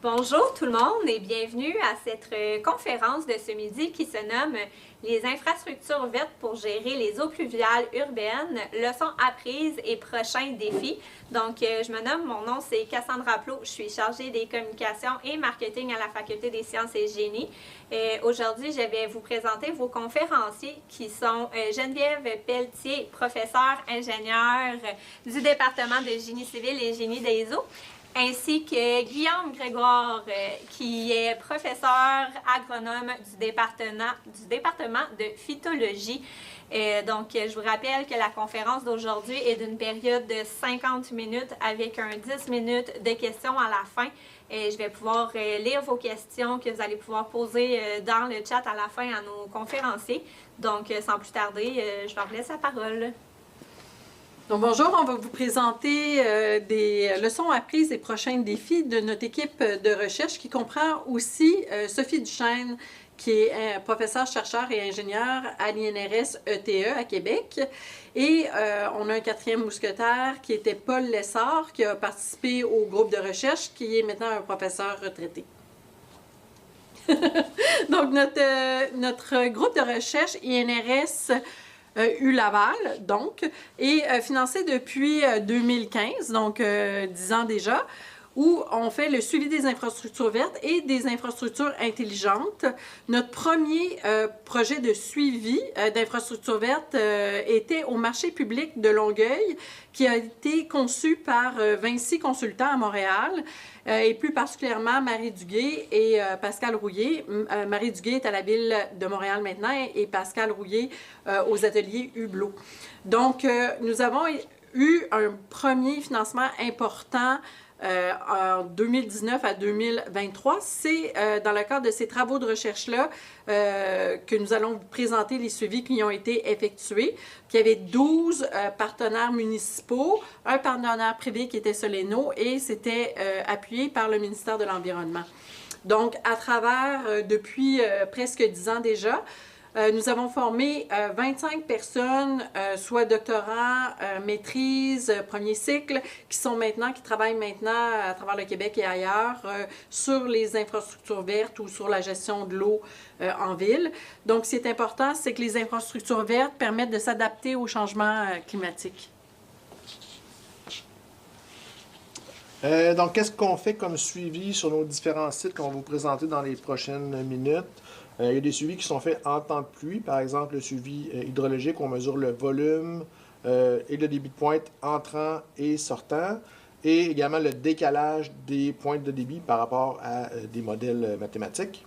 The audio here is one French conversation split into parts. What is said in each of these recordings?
Bonjour tout le monde et bienvenue à cette conférence de ce midi qui se nomme Les infrastructures vertes pour gérer les eaux pluviales urbaines, leçons apprises et prochains défis. Donc, je me nomme, mon nom c'est Cassandra Plot, je suis chargée des communications et marketing à la Faculté des sciences et génie. Aujourd'hui, je vais vous présenter vos conférenciers qui sont Geneviève Pelletier, professeure ingénieure du département de génie civil et génie des eaux, ainsi que Guillaume Grégoire, qui est professeur agronome du département de phytologie. Donc, je vous rappelle que la conférence d'aujourd'hui est d'une période de 50 minutes avec un 10 minutes de questions à la fin. Je vais pouvoir lire vos questions que vous allez pouvoir poser dans le chat à la fin à nos conférenciers. Donc, sans plus tarder, je leur laisse la parole. Donc, bonjour, on va vous présenter des leçons apprises et prochains défis de notre équipe de recherche qui comprend aussi Sophie Duchesne, qui est professeure, chercheur et ingénieure à l'INRS ETE à Québec. Et on a un quatrième mousquetaire qui était Paul Lessard, qui a participé au groupe de recherche, qui est maintenant un professeur retraité. Donc, notre groupe de recherche INRS U-Laval, donc, est financé depuis 2015, donc 10 ans déjà, où on fait le suivi des infrastructures vertes et des infrastructures intelligentes. Notre premier projet de suivi d'infrastructures vertes était au marché public de Longueuil, qui a été conçu par Vinci Consultants à Montréal, et plus particulièrement Marie Duguay et Pascal Rouillé. Marie Duguay est à la Ville de Montréal maintenant et Pascal Rouillé aux ateliers Hublot. Donc, nous avons eu un premier financement important en 2019 à 2023. C'est dans le cadre de ces travaux de recherche-là que nous allons vous présenter les suivis qui ont été effectués. Il y avait 12 partenaires municipaux, un partenaire privé qui était Soleno et c'était appuyé par le ministère de l'Environnement. Donc, à travers, depuis presque 10 ans déjà, nous avons formé 25 personnes, soit doctorants, maîtrise, premier cycle, qui travaillent maintenant à travers le Québec et ailleurs sur les infrastructures vertes ou sur la gestion de l'eau en ville. Donc, ce qui est important, c'est que les infrastructures vertes permettent de s'adapter au changement climatique. Donc, qu'est-ce qu'on fait comme suivi sur nos différents sites qu'on va vous présenter dans les prochaines minutes? Il y a des suivis qui sont faits en temps de pluie. Par exemple, le suivi hydrologique, on mesure le volume et le débit de pointe entrant et sortant. Et également le décalage des pointes de débit par rapport à des modèles mathématiques.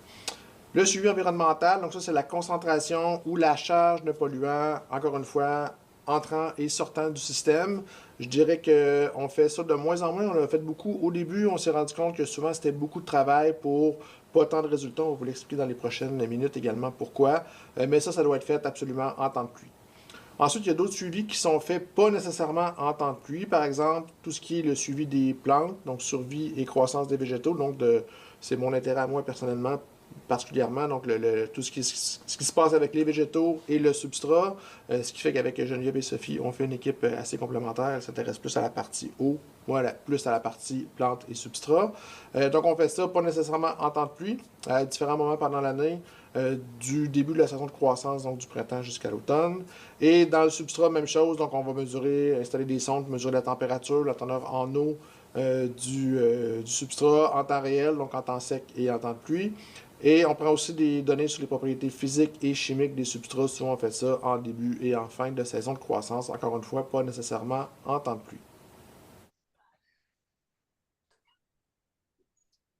Le suivi environnemental, donc ça, c'est la concentration ou la charge de polluants, encore une fois, entrant et sortant du système. Je dirais qu'on fait ça de moins en moins. On l'a fait beaucoup au début. On s'est rendu compte que souvent, c'était beaucoup de travail pour pas tant de résultats. On va vous l'expliquer dans les prochaines minutes également pourquoi. Mais ça doit être fait absolument en temps de pluie. Ensuite, il y a d'autres suivis qui sont faits pas nécessairement en temps de pluie. Par exemple, tout ce qui est le suivi des plantes, donc survie et croissance des végétaux. Donc, c'est mon intérêt à moi personnellement, particulièrement, donc tout ce qui se passe avec les végétaux et le substrat, ce qui fait qu'avec Geneviève et Sophie, on fait une équipe assez complémentaire. Elle s'intéresse plus à la partie eau, moi plus à la partie plantes et substrat. Donc on fait ça pas nécessairement en temps de pluie, à différents moments pendant l'année, du début de la saison de croissance, donc du printemps jusqu'à l'automne. Et dans le substrat, même chose, donc on va installer des sondes, mesurer la température, la teneur en eau du substrat en temps réel, donc en temps sec et en temps de pluie. Et on prend aussi des données sur les propriétés physiques et chimiques des substrats. Souvent, on fait ça en début et en fin de saison de croissance. Encore une fois, pas nécessairement en temps de pluie.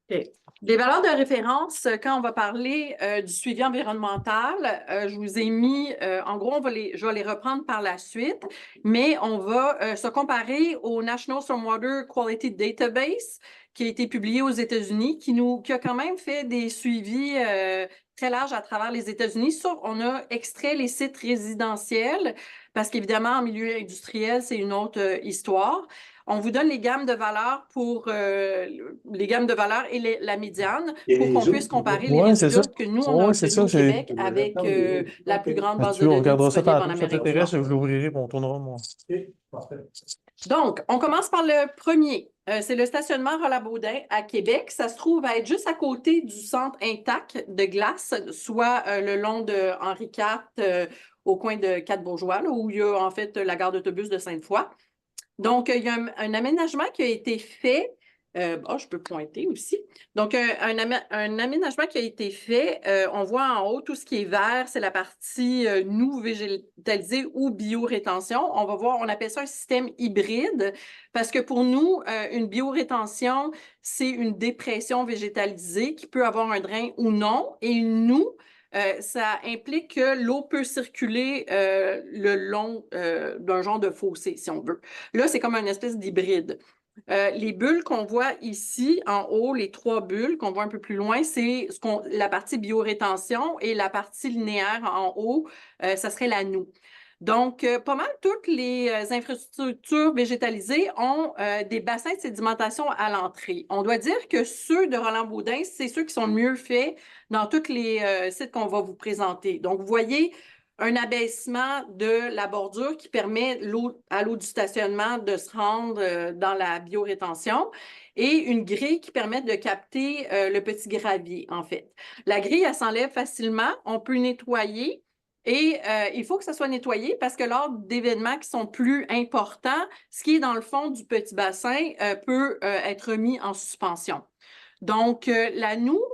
Okay. Les valeurs de référence, quand on va parler du suivi environnemental, je vous ai mis, en gros, je vais les reprendre par la suite, mais on va se comparer au National Stormwater Quality Database qui a été publié aux États-Unis, qui a quand même fait des suivis très larges à travers les États-Unis. On a extrait les sites résidentiels, parce qu'évidemment, en milieu industriel, c'est une autre histoire. On vous donne les gammes de valeurs pour les gammes de valeurs et la médiane pour qu'on puisse comparer les résultats que nous, on a obtenus au Québec avec la plus grande base de données disponible en Amérique du Nord. Je l'ouvrirai et on tournera mon. Donc, on commence par le premier. c'est le stationnement Roland-Baudin à Québec. Ça se trouve à être juste à côté du centre intact de glace, soit le long de Henri IV, au coin de Quatre-Bourgeois, là, où il y a en fait la gare d'autobus de Sainte-Foy. Donc, il y a un aménagement qui a été fait. Je peux pointer aussi. Donc, un aménagement qui a été fait. On voit en haut tout ce qui est vert, c'est la partie nous végétalisée ou biorétention. On va voir, on appelle ça un système hybride parce que pour nous, une biorétention, c'est une dépression végétalisée qui peut avoir un drain ou non. Et une noue, ça implique que l'eau peut circuler le long d'un genre de fossé, si on veut. Là, c'est comme une espèce d'hybride. Les bulles qu'on voit ici, en haut, les 3 bulles qu'on voit un peu plus loin, c'est la partie biorétention et la partie linéaire en haut, ça serait la noue. Donc, pas mal toutes les infrastructures végétalisées ont des bassins de sédimentation à l'entrée. On doit dire que ceux de Roland-Baudin, c'est ceux qui sont le mieux faits dans tous les sites qu'on va vous présenter. Donc, vous voyez un abaissement de la bordure qui permet à l'eau du stationnement de se rendre dans la biorétention et une grille qui permet de capter le petit gravier, en fait. La grille, elle s'enlève facilement. On peut nettoyer. Et il faut que ça soit nettoyé parce que lors d'événements qui sont plus importants, ce qui est dans le fond du petit bassin peut être mis en suspension. Donc, la noue,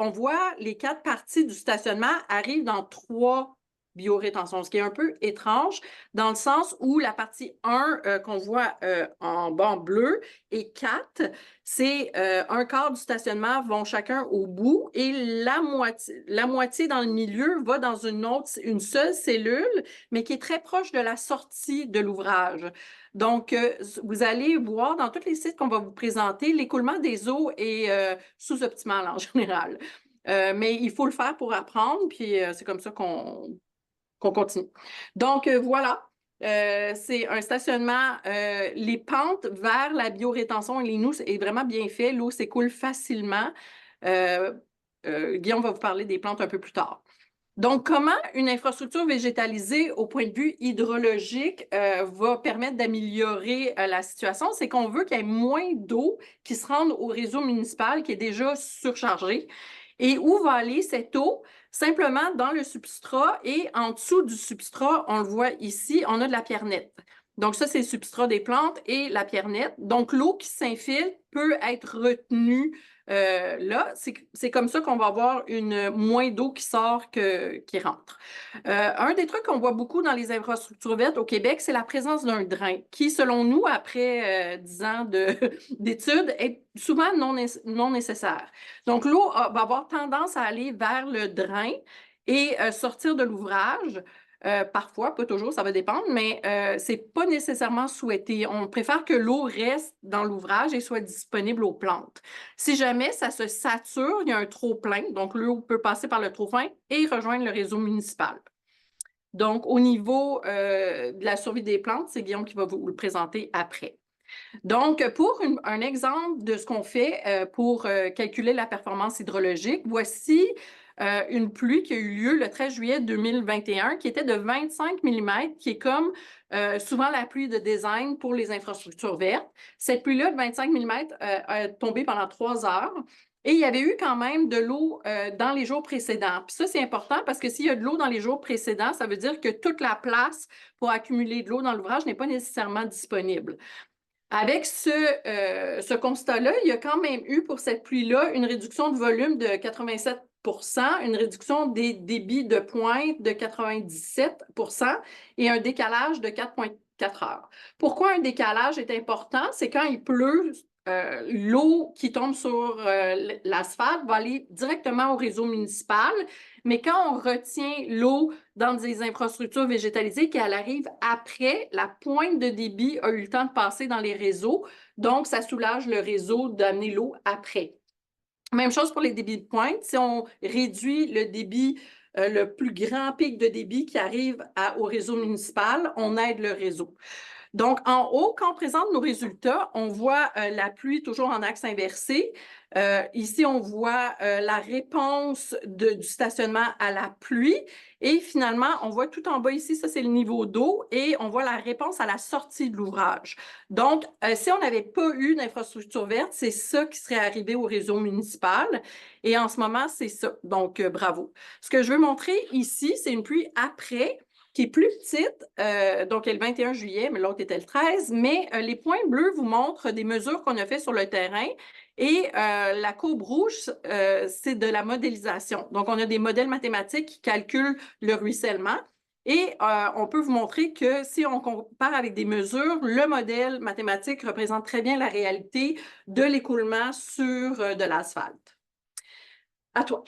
on voit les 4 parties du stationnement arrivent dans 3 biorétentions, ce qui est un peu étrange dans le sens où la partie 1 qu'on voit en bas en bleu et 4, c'est un quart du stationnement vont chacun au bout et la moitié dans le milieu va dans une seule cellule, mais qui est très proche de la sortie de l'ouvrage. Donc, vous allez voir dans tous les sites qu'on va vous présenter, l'écoulement des eaux est sous-optimal en général. Mais il faut le faire pour apprendre, puis c'est comme ça qu'on continue. Donc, voilà. C'est un stationnement, les pentes vers la biorétention et les noues est vraiment bien fait. L'eau s'écoule facilement. Guillaume va vous parler des plantes un peu plus tard. Donc, comment une infrastructure végétalisée au point de vue hydrologique va permettre d'améliorer la situation? C'est qu'on veut qu'il y ait moins d'eau qui se rende au réseau municipal qui est déjà surchargé. Et où va aller cette eau? Simplement dans le substrat et en dessous du substrat, on le voit ici, on a de la pierre nette. Donc ça, c'est le substrat des plantes et la pierre nette. Donc l'eau qui s'infiltre peut être retenue là. C'est comme ça qu'on va avoir moins d'eau qui sort qui rentre. Un des trucs qu'on voit beaucoup dans les infrastructures vertes au Québec, c'est la présence d'un drain qui, selon nous, après 10 ans d'études, est souvent non nécessaire. Donc, l'eau va avoir tendance à aller vers le drain et sortir de l'ouvrage. Parfois, pas toujours, ça va dépendre, mais c'est pas nécessairement souhaité. On préfère que l'eau reste dans l'ouvrage et soit disponible aux plantes. Si jamais ça se sature, il y a un trop-plein, donc l'eau peut passer par le trop-plein et rejoindre le réseau municipal. Donc, au niveau de la survie des plantes, c'est Guillaume qui va vous le présenter après. Donc, pour un exemple de ce qu'on fait pour calculer la performance hydrologique, voici une pluie qui a eu lieu le 13 juillet 2021, qui était de 25 mm, qui est comme souvent la pluie de design pour les infrastructures vertes. Cette pluie-là de 25 mm a tombé pendant 3 heures. Et il y avait eu quand même de l'eau dans les jours précédents. Puis ça, c'est important parce que s'il y a de l'eau dans les jours précédents, ça veut dire que toute la place pour accumuler de l'eau dans l'ouvrage n'est pas nécessairement disponible. Avec ce constat-là, il y a quand même eu pour cette pluie-là une réduction de volume de 87 une réduction des débits de pointe de 97 et un décalage de 4,4 heures. Pourquoi un décalage est important? C'est quand il pleut, l'eau qui tombe sur l'asphalte va aller directement au réseau municipal, mais quand on retient l'eau dans des infrastructures végétalisées, qu'elle arrive après, la pointe de débit a eu le temps de passer dans les réseaux, donc ça soulage le réseau d'amener l'eau après. Même chose pour les débits de pointe. Si on réduit le débit, le plus grand pic de débit qui arrive au réseau municipal, on aide le réseau. Donc, en haut, quand on présente nos résultats, on voit la pluie toujours en axe inversé. Ici, on voit la réponse du stationnement à la pluie. Et finalement, on voit tout en bas ici, ça c'est le niveau d'eau, et on voit la réponse à la sortie de l'ouvrage. Donc, si on n'avait pas eu d'infrastructure verte, c'est ça qui serait arrivé au réseau municipal. Et en ce moment, c'est ça. Donc, bravo. Ce que je veux montrer ici, c'est une pluie après, qui est plus petite, donc elle est le 21 juillet, mais l'autre était le 13, mais les points bleus vous montrent des mesures qu'on a faites sur le terrain et la courbe rouge, c'est de la modélisation. Donc, on a des modèles mathématiques qui calculent le ruissellement et on peut vous montrer que si on compare avec des mesures, le modèle mathématique représente très bien la réalité de l'écoulement sur de l'asphalte. À toi.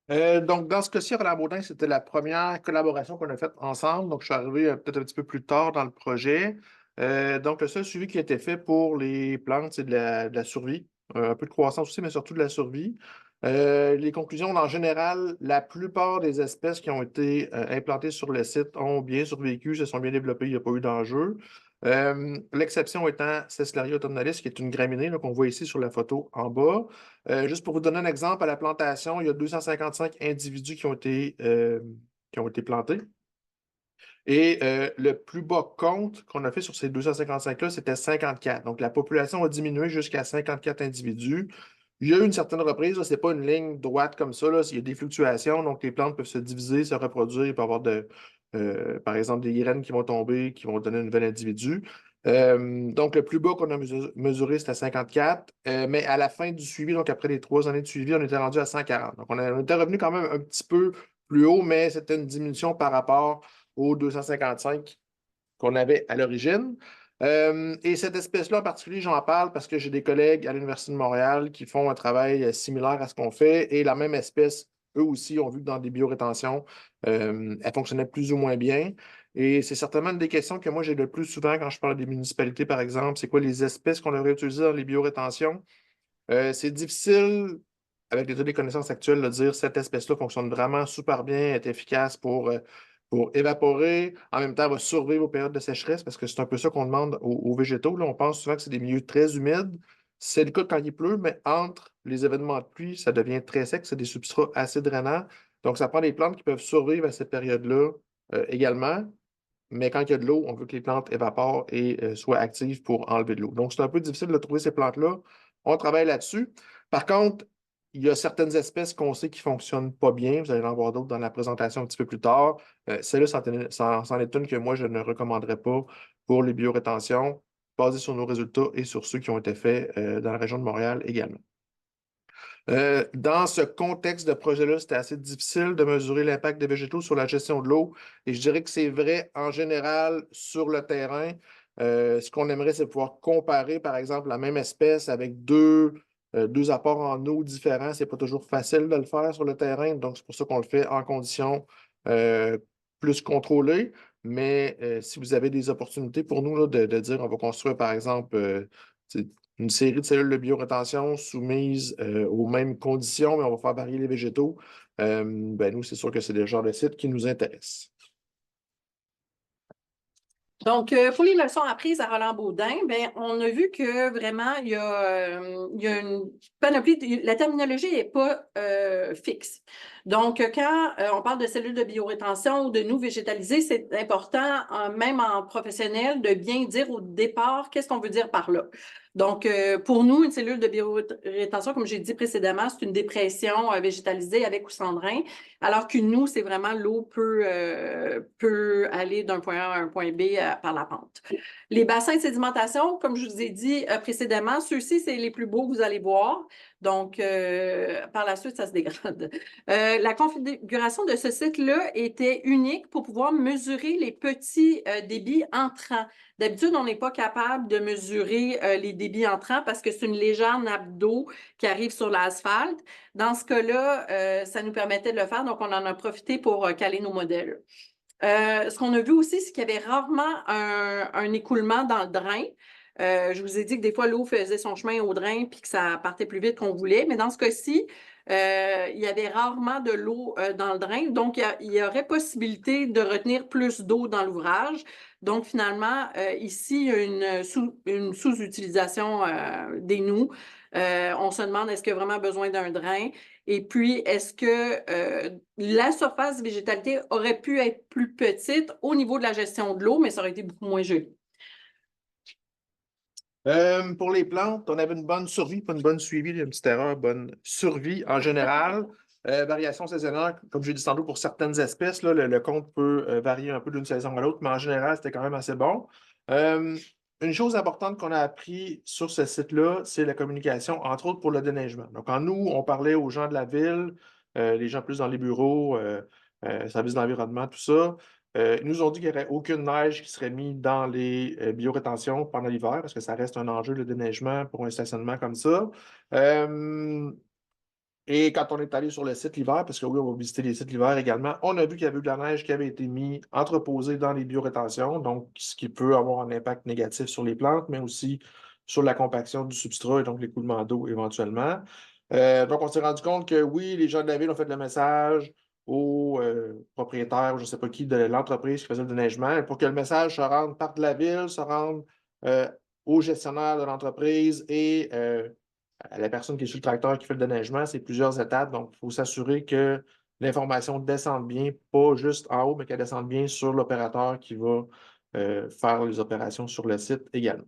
Donc, dans ce cas-ci, Roland Baudin, c'était la première collaboration qu'on a faite ensemble. Donc, je suis arrivé peut-être un petit peu plus tard dans le projet. Donc, le seul suivi qui a été fait pour les plantes, c'est de la survie. Un peu de croissance aussi, mais surtout de la survie. Les conclusions, en général, la plupart des espèces qui ont été implantées sur le site ont bien survécu, se sont bien développées, il n'y a pas eu d'enjeu. L'exception étant Ceclaria autumnalis, qui est une graminée qu'on voit ici sur la photo en bas. Juste pour vous donner un exemple, à la plantation, il y a 255 individus qui ont été plantés. Et le plus bas compte qu'on a fait sur ces 255-là, c'était 54. Donc, la population a diminué jusqu'à 54 individus. Il y a eu une certaine reprise, ce n'est pas une ligne droite comme ça, là. Il y a des fluctuations, donc les plantes peuvent se diviser, se reproduire, il peut y avoir par exemple des graines qui vont tomber, qui vont donner un nouvel individu. Donc, le plus bas qu'on a mesuré, c'était 54. Mais à la fin du suivi, donc après les 3 années de suivi, on était rendu à 140. Donc, on était revenu quand même un petit peu plus haut, mais c'était une diminution par rapport aux 255 qu'on avait à l'origine. Et cette espèce-là en particulier, j'en parle parce que j'ai des collègues à l'Université de Montréal qui font un travail similaire à ce qu'on fait. Et la même espèce, eux aussi, ont vu que dans des biorétentions, elle fonctionnait plus ou moins bien. Et c'est certainement une des questions que moi j'ai le plus souvent quand je parle des municipalités, par exemple. C'est quoi les espèces qu'on aurait utilisées dans les biorétentions? C'est difficile, avec l'état des connaissances actuelles, de dire cette espèce-là fonctionne vraiment super bien, est efficace pour évaporer. En même temps, elle va survivre aux périodes de sécheresse parce que c'est un peu ça qu'on demande aux végétaux. Là, on pense souvent que c'est des milieux très humides. C'est le cas quand il pleut, mais entre les événements de pluie, ça devient très sec. C'est des substrats assez drainants. Donc, ça prend des plantes qui peuvent survivre à cette période-là également. Mais quand il y a de l'eau, on veut que les plantes évaporent et soient actives pour enlever de l'eau. Donc, c'est un peu difficile de trouver ces plantes-là. On travaille là-dessus. Par contre, il y a certaines espèces qu'on sait qui ne fonctionnent pas bien. Vous allez en voir d'autres dans la présentation un petit peu plus tard. Celle-là, c'en est une que moi, je ne recommanderais pas pour les biorétentions, basées sur nos résultats et sur ceux qui ont été faits dans la région de Montréal également. Dans ce contexte de projet-là, c'était assez difficile de mesurer l'impact des végétaux sur la gestion de l'eau. Et je dirais que c'est vrai en général sur le terrain. Ce qu'on aimerait, c'est pouvoir comparer, par exemple, la même espèce avec deux apports en eau différents. Ce n'est pas toujours facile de le faire sur le terrain. Donc, c'est pour ça qu'on le fait en conditions plus contrôlées. Mais si vous avez des opportunités pour nous là, de dire on va construire, par exemple, une série de cellules de biorétention soumises aux mêmes conditions, mais on va faire varier les végétaux. Nous, c'est sûr que c'est le genre de site qui nous intéresse. Donc, pour les leçons apprises à Roland Baudin, on a vu que vraiment, il y a une panoplie, la terminologie n'est pas fixe. Donc, quand on parle de cellules de biorétention ou de nous végétalisés, c'est important, même en professionnel, de bien dire au départ qu'est-ce qu'on veut dire par là. Donc, pour nous, une cellule de biorétention, comme j'ai dit précédemment, c'est une dépression végétalisée avec ou sans drain, alors qu'une nous, c'est vraiment l'eau peut aller d'un point A à un point B par la pente. Les bassins de sédimentation, comme je vous ai dit précédemment, ceux-ci, c'est les plus beaux que vous allez voir. Donc, par la suite, ça se dégrade. La configuration de ce site-là était unique pour pouvoir mesurer les petits débits entrants. D'habitude, on n'est pas capable de mesurer les débits entrants parce que c'est une légère nappe d'eau qui arrive sur l'asphalte. Dans ce cas-là, ça nous permettait de le faire, donc on en a profité pour caler nos modèles. Ce qu'on a vu aussi, c'est qu'il y avait rarement un écoulement dans le drain. Je vous ai dit que des fois, l'eau faisait son chemin au drain puis que ça partait plus vite qu'on voulait. Mais dans ce cas-ci, il y avait rarement de l'eau dans le drain. Donc, il y aurait possibilité de retenir plus d'eau dans l'ouvrage. Donc, finalement, ici, il y a une sous-utilisation des nous. On se demande est-ce qu'il y a vraiment besoin d'un drain? Et puis, est-ce que la surface de végétalité aurait pu être plus petite au niveau de la gestion de l'eau, mais ça aurait été beaucoup moins joli? Pour les plantes, on avait une bonne survie, pas une bonne suivi, une petite erreur, bonne survie en général. Variation saisonnière, comme j'ai dit tantôt, pour certaines espèces, là, le compte peut varier un peu d'une saison à l'autre, mais en général, c'était quand même assez bon. Une chose importante qu'on a appris sur ce site-là, c'est la communication, entre autres pour le déneigement. Donc, quand nous, on parlait aux gens de la ville, les gens plus dans les bureaux, services d'environnement, tout ça, ils nous ont dit qu'il n'y aurait aucune neige qui serait mise dans les biorétentions pendant l'hiver, parce que ça reste un enjeu, le déneigement pour un stationnement comme ça. Et quand on est allé sur le site l'hiver, parce que oui, on va visiter les sites l'hiver également, on a vu qu'il y avait eu de la neige qui avait été mise, entreposée dans les biorétentions, donc ce qui peut avoir un impact négatif sur les plantes, mais aussi sur la compaction du substrat et donc l'écoulement d'eau éventuellement. Donc, on s'est rendu compte que oui, les gens de la ville ont fait le message aux propriétaires, ou je ne sais pas qui, de l'entreprise qui faisait le déneigement, pour que le message se rende par de la ville, se rende au gestionnaire de l'entreprise et à la personne qui est sur le tracteur qui fait le déneigement, c'est plusieurs étapes. Donc, il faut s'assurer que l'information descende bien, pas juste en haut, mais qu'elle descende bien sur l'opérateur qui va faire les opérations sur le site également.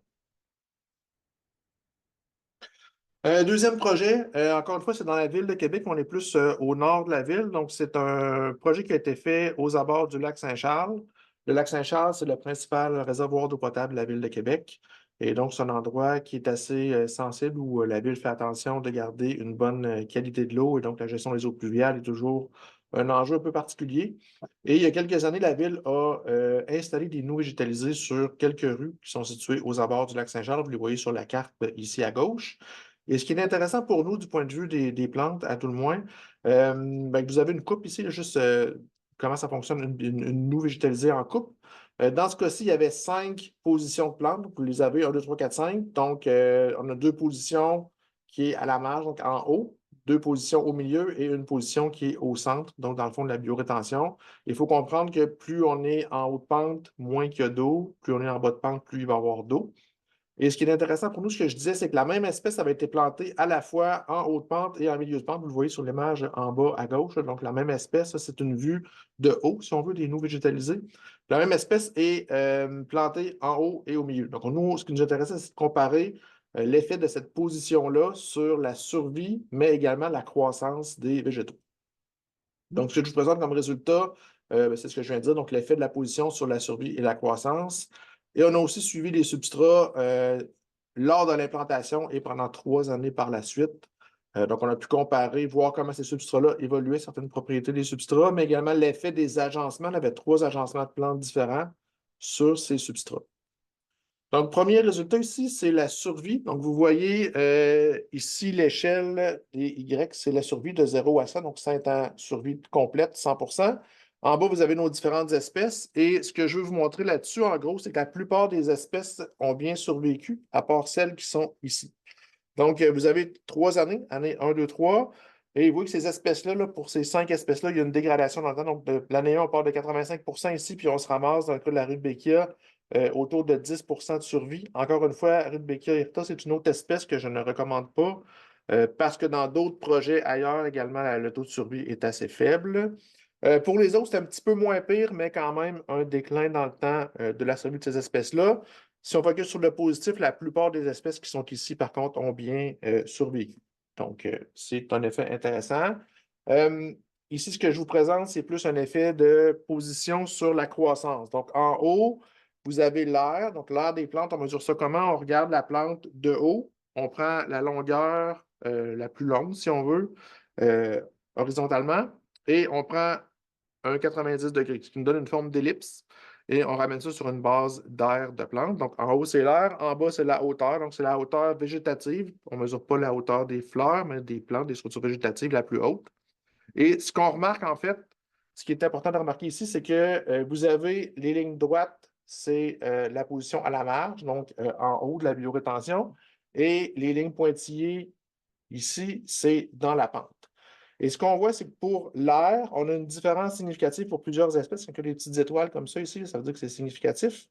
Deuxième projet, encore une fois, c'est dans la ville de Québec, on est plus au nord de la ville. Donc, c'est un projet qui a été fait aux abords du lac Saint-Charles. Le lac Saint-Charles, c'est le principal réservoir d'eau potable de la ville de Québec. Et donc, c'est un endroit qui est assez sensible où la ville fait attention de garder une bonne qualité de l'eau. Et donc, la gestion des eaux pluviales est toujours un enjeu un peu particulier. Et il y a quelques années, la ville a installé des noues végétalisées sur quelques rues qui sont situées aux abords du lac Saint-Charles. Vous les voyez sur la carte ici à gauche. Et ce qui est intéressant pour nous, du point de vue des plantes, à tout le moins, ben, vous avez une coupe ici, là, juste comment ça fonctionne, une noue végétalisée en coupe. Dans ce cas-ci, il y avait 5 positions de plantes. Vous les avez 1, 2, 3, 4, 5. Donc, on a 2 positions qui est à la marge, donc en haut, 2 positions au milieu et une position qui est au centre, donc dans le fond de la biorétention. Il faut comprendre que plus on est en haut de pente, moins qu'il y a d'eau. Plus on est en bas de pente, plus il va y avoir d'eau. Et ce qui est intéressant pour nous, ce que je disais, c'est que la même espèce avait été plantée à la fois en haute pente et en milieu de pente. Vous le voyez sur l'image en bas à gauche. Donc, la même espèce, c'est une vue de haut, si on veut, des noues végétalisées. La même espèce est plantée en haut et au milieu. Donc, nous, ce qui nous intéressait, c'est de comparer l'effet de cette position-là sur la survie, mais également la croissance des végétaux. Donc, ce que je vous présente comme résultat, c'est ce que je viens de dire, donc l'effet de la position sur la survie et la croissance. Et on a aussi suivi les substrats lors de l'implantation et pendant 3 années par la suite. Donc, on a pu comparer, voir comment ces substrats-là évoluaient, certaines propriétés des substrats, mais également l'effet des agencements. On avait 3 agencements de plantes différents sur ces substrats. Donc, premier résultat ici, c'est la survie. Donc, vous voyez ici l'échelle des Y, c'est la survie de 0 à 100, donc 100 étant survie complète, 100%. En bas, vous avez nos différentes espèces. Et ce que je veux vous montrer là-dessus, en gros, c'est que la plupart des espèces ont bien survécu, à part celles qui sont ici. Donc, vous avez 3 années, année 1, 2, 3. Et vous voyez que ces espèces-là, là, pour ces 5 espèces-là, il y a une dégradation dans le temps. Donc, de l'année 1, on part de 85% ici, puis on se ramasse dans le cas de la Rudbeckia autour de 10% de survie. Encore une fois, Rudbeckia hirta, c'est une autre espèce que je ne recommande pas parce que dans d'autres projets ailleurs également, le taux de survie est assez faible. Pour les autres, c'est un petit peu moins pire, mais quand même un déclin dans le temps de la survie de ces espèces-là. Si on focus sur le positif, la plupart des espèces qui sont ici, par contre, ont bien survécu. Donc, c'est un effet intéressant. Ici, ce que je vous présente, c'est plus un effet de position sur la croissance. Donc, en haut, vous avez l'air. Donc, l'air des plantes, on mesure ça comment? On regarde la plante de haut. On prend la longueur la plus longue, si on veut, horizontalement. Et on prend un 90 degrés, ce qui nous donne une forme d'ellipse. Et on ramène ça sur une base d'air de plante. Donc, en haut, c'est l'air. En bas, c'est la hauteur. Donc, c'est la hauteur végétative. On ne mesure pas la hauteur des fleurs, mais des plantes, des structures végétatives la plus haute. Et ce qu'on remarque, en fait, ce qui est important de remarquer ici, c'est que vous avez les lignes droites, c'est la position à la marge, donc en haut de la biorétention. Et les lignes pointillées, ici, c'est dans la pente. Et ce qu'on voit, c'est que pour l'air, on a une différence significative pour plusieurs espèces. Il y a que des petites étoiles comme ça ici, ça veut dire que c'est significatif.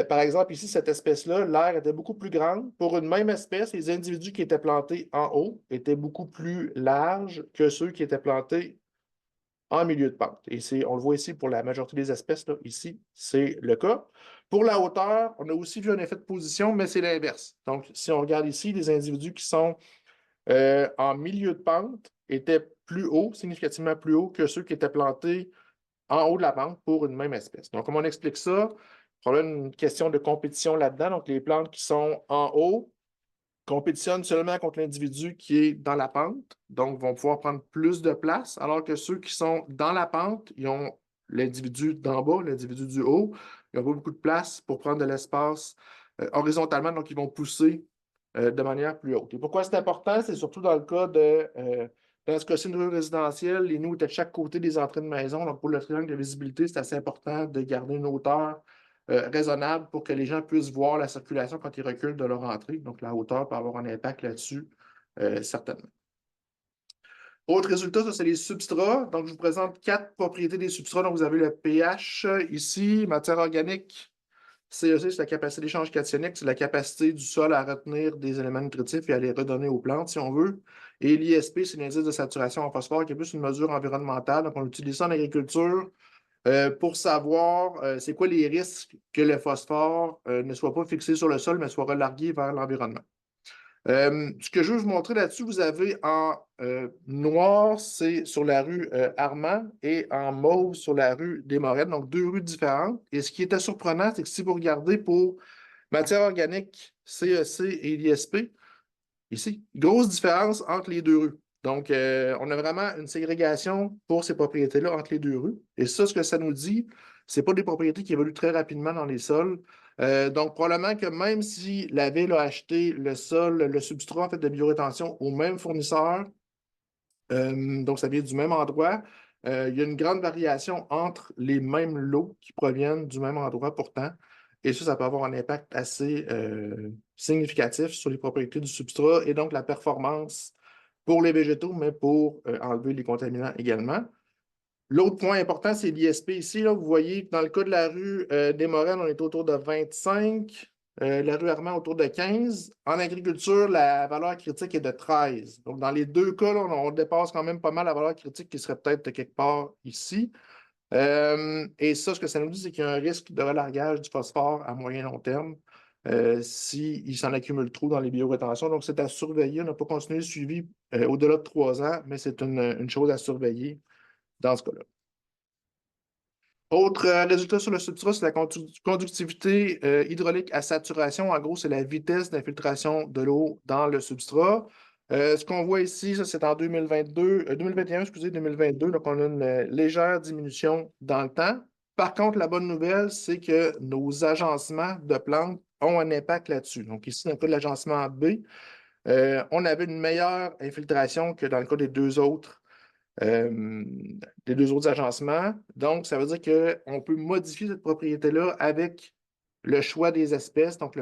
Par exemple, ici, cette espèce-là, l'air était beaucoup plus grande. Pour une même espèce, les individus qui étaient plantés en haut étaient beaucoup plus larges que ceux qui étaient plantés en milieu de pente. Et on le voit ici pour la majorité des espèces, là, ici, c'est le cas. Pour la hauteur, on a aussi vu un effet de position, mais c'est l'inverse. Donc, si on regarde ici, les individus qui sont en milieu de pente étaient plus hauts, significativement plus hauts que ceux qui étaient plantés en haut de la pente pour une même espèce. Donc, comment on explique ça? Probablement une question de compétition là-dedans. Donc, les plantes qui sont en haut compétitionnent seulement contre l'individu qui est dans la pente, donc vont pouvoir prendre plus de place, alors que ceux qui sont dans la pente, ils ont l'individu d'en bas, l'individu du haut, ils n'ont pas beaucoup de place pour prendre de l'espace horizontalement, donc ils vont pousser de manière plus haute. Et pourquoi c'est important? C'est surtout dans le cas dans ce cas-ci, une rue résidentielle, les nous étaient de chaque côté des entrées de maison, donc pour le triangle de visibilité, c'est assez important de garder une hauteur raisonnable pour que les gens puissent voir la circulation quand ils reculent de leur entrée. Donc, la hauteur peut avoir un impact là-dessus, certainement. Autre résultat, ça, c'est les substrats. Donc, je vous présente 4 propriétés des substrats. Donc, vous avez le pH ici, matière organique. CEC, c'est la capacité d'échange cationique, c'est la capacité du sol à retenir des éléments nutritifs et à les redonner aux plantes, si on veut. Et l'ISP, c'est l'indice de saturation en phosphore, qui est plus une mesure environnementale. Donc, on utilise ça en agriculture pour savoir c'est quoi les risques que le phosphore ne soit pas fixé sur le sol, mais soit relargué vers l'environnement. Ce que je veux vous montrer là-dessus, vous avez en noir, c'est sur la rue Armand, et en mauve sur la rue des Morettes, donc 2 rues différentes. Et ce qui était surprenant, c'est que si vous regardez pour matière organique, CEC et l'ISP, ici, grosse différence entre les 2 rues. Donc, on a vraiment une ségrégation pour ces propriétés-là entre les 2 rues. Et ça, ce que ça nous dit, c'est pas des propriétés qui évoluent très rapidement dans les sols. Donc, probablement que même si la ville a acheté le sol, le substrat en fait, de biorétention au même fournisseur, donc ça vient du même endroit, il y a une grande variation entre les mêmes lots qui proviennent du même endroit pourtant. Et ça peut avoir un impact assez significatif sur les propriétés du substrat et donc la performance pour les végétaux, mais pour enlever les contaminants également. L'autre point important, c'est l'ISP ici. Là, vous voyez que dans le cas de la rue des Morennes, on est autour de 25. La rue Armand autour de 15. En agriculture, la valeur critique est de 13. Donc, dans les 2 cas, là, on dépasse quand même pas mal la valeur critique qui serait peut-être quelque part ici. Et ça, ce que ça nous dit, c'est qu'il y a un risque de relargage du phosphore à moyen long terme s'il s'en accumule trop dans les biorétentions. Donc, c'est à surveiller. On n'a pas continué le suivi au-delà de 3 ans, mais c'est une chose à surveiller dans ce cas-là. Autre résultat sur le substrat, c'est la conductivité hydraulique à saturation. En gros, c'est la vitesse d'infiltration de l'eau dans le substrat. Ce qu'on voit ici, ça, c'est en 2021, excusez, 2022. Donc, on a une légère diminution dans le temps. Par contre, la bonne nouvelle, c'est que nos agencements de plantes ont un impact là-dessus. Donc, ici, dans le cas de l'agencement B, on avait une meilleure infiltration que dans le cas des deux autres agencements. Donc, ça veut dire qu'on peut modifier cette propriété-là avec le choix des espèces. Donc,